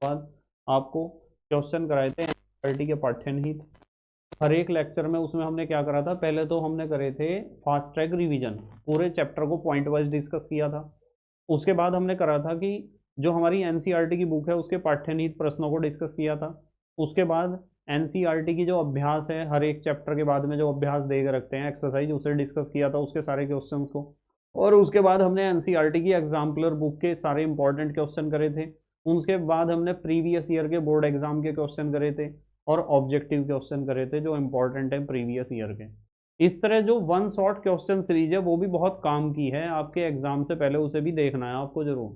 बाद आपको क्वेश्चन कराए थे एनसीईआरटी के पाठ्यनिहित। हर एक लेक्चर में उसमें हमने क्या करा था, पहले तो हमने करे थे फास्ट ट्रैक रिवीजन, पूरे चैप्टर को पॉइंट वाइज डिस्कस किया था। उसके बाद हमने करा था कि जो हमारी एनसीईआरटी की बुक है उसके पाठ्यनिहित प्रश्नों को डिस्कस किया था। उसके बाद एनसीईआरटी की जो अभ्यास है, हर एक चैप्टर के बाद में जो अभ्यास दे के रखते हैं एक्सरसाइज, उसे डिस्कस किया था, उसके सारे क्वेश्चंस को। और उसके बाद हमने एनसीईआरटी की एग्जाम्पलर बुक के सारे इंपॉर्टेंट क्वेश्चन करे थे। उसके बाद हमने प्रीवियस ईयर के बोर्ड एग्जाम के क्वेश्चन करे थे, और ऑब्जेक्टिव क्वेश्चन करे थे जो इंपॉर्टेंट है प्रीवियस ईयर के। इस तरह जो वन शॉट क्वेश्चन सीरीज है वो भी बहुत काम की है आपके एग्जाम से पहले, उसे भी देखना है आपको जरूर।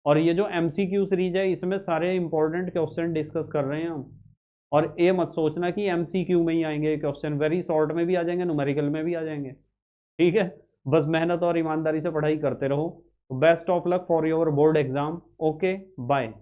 और ये जो MCQ सीरीज है इसमें सारे इंपॉर्टेंट क्वेश्चन डिस्कस कर रहे हैं हम। और ये मत सोचना कि MCQ में ही आएंगे क्वेश्चन, वेरी शॉर्ट में भी आ जाएंगे, न्यूमेरिकल में भी आ जाएंगे। ठीक है, बस मेहनत और ईमानदारी से पढ़ाई करते रहो। Best of luck for your board exam. Okay bye.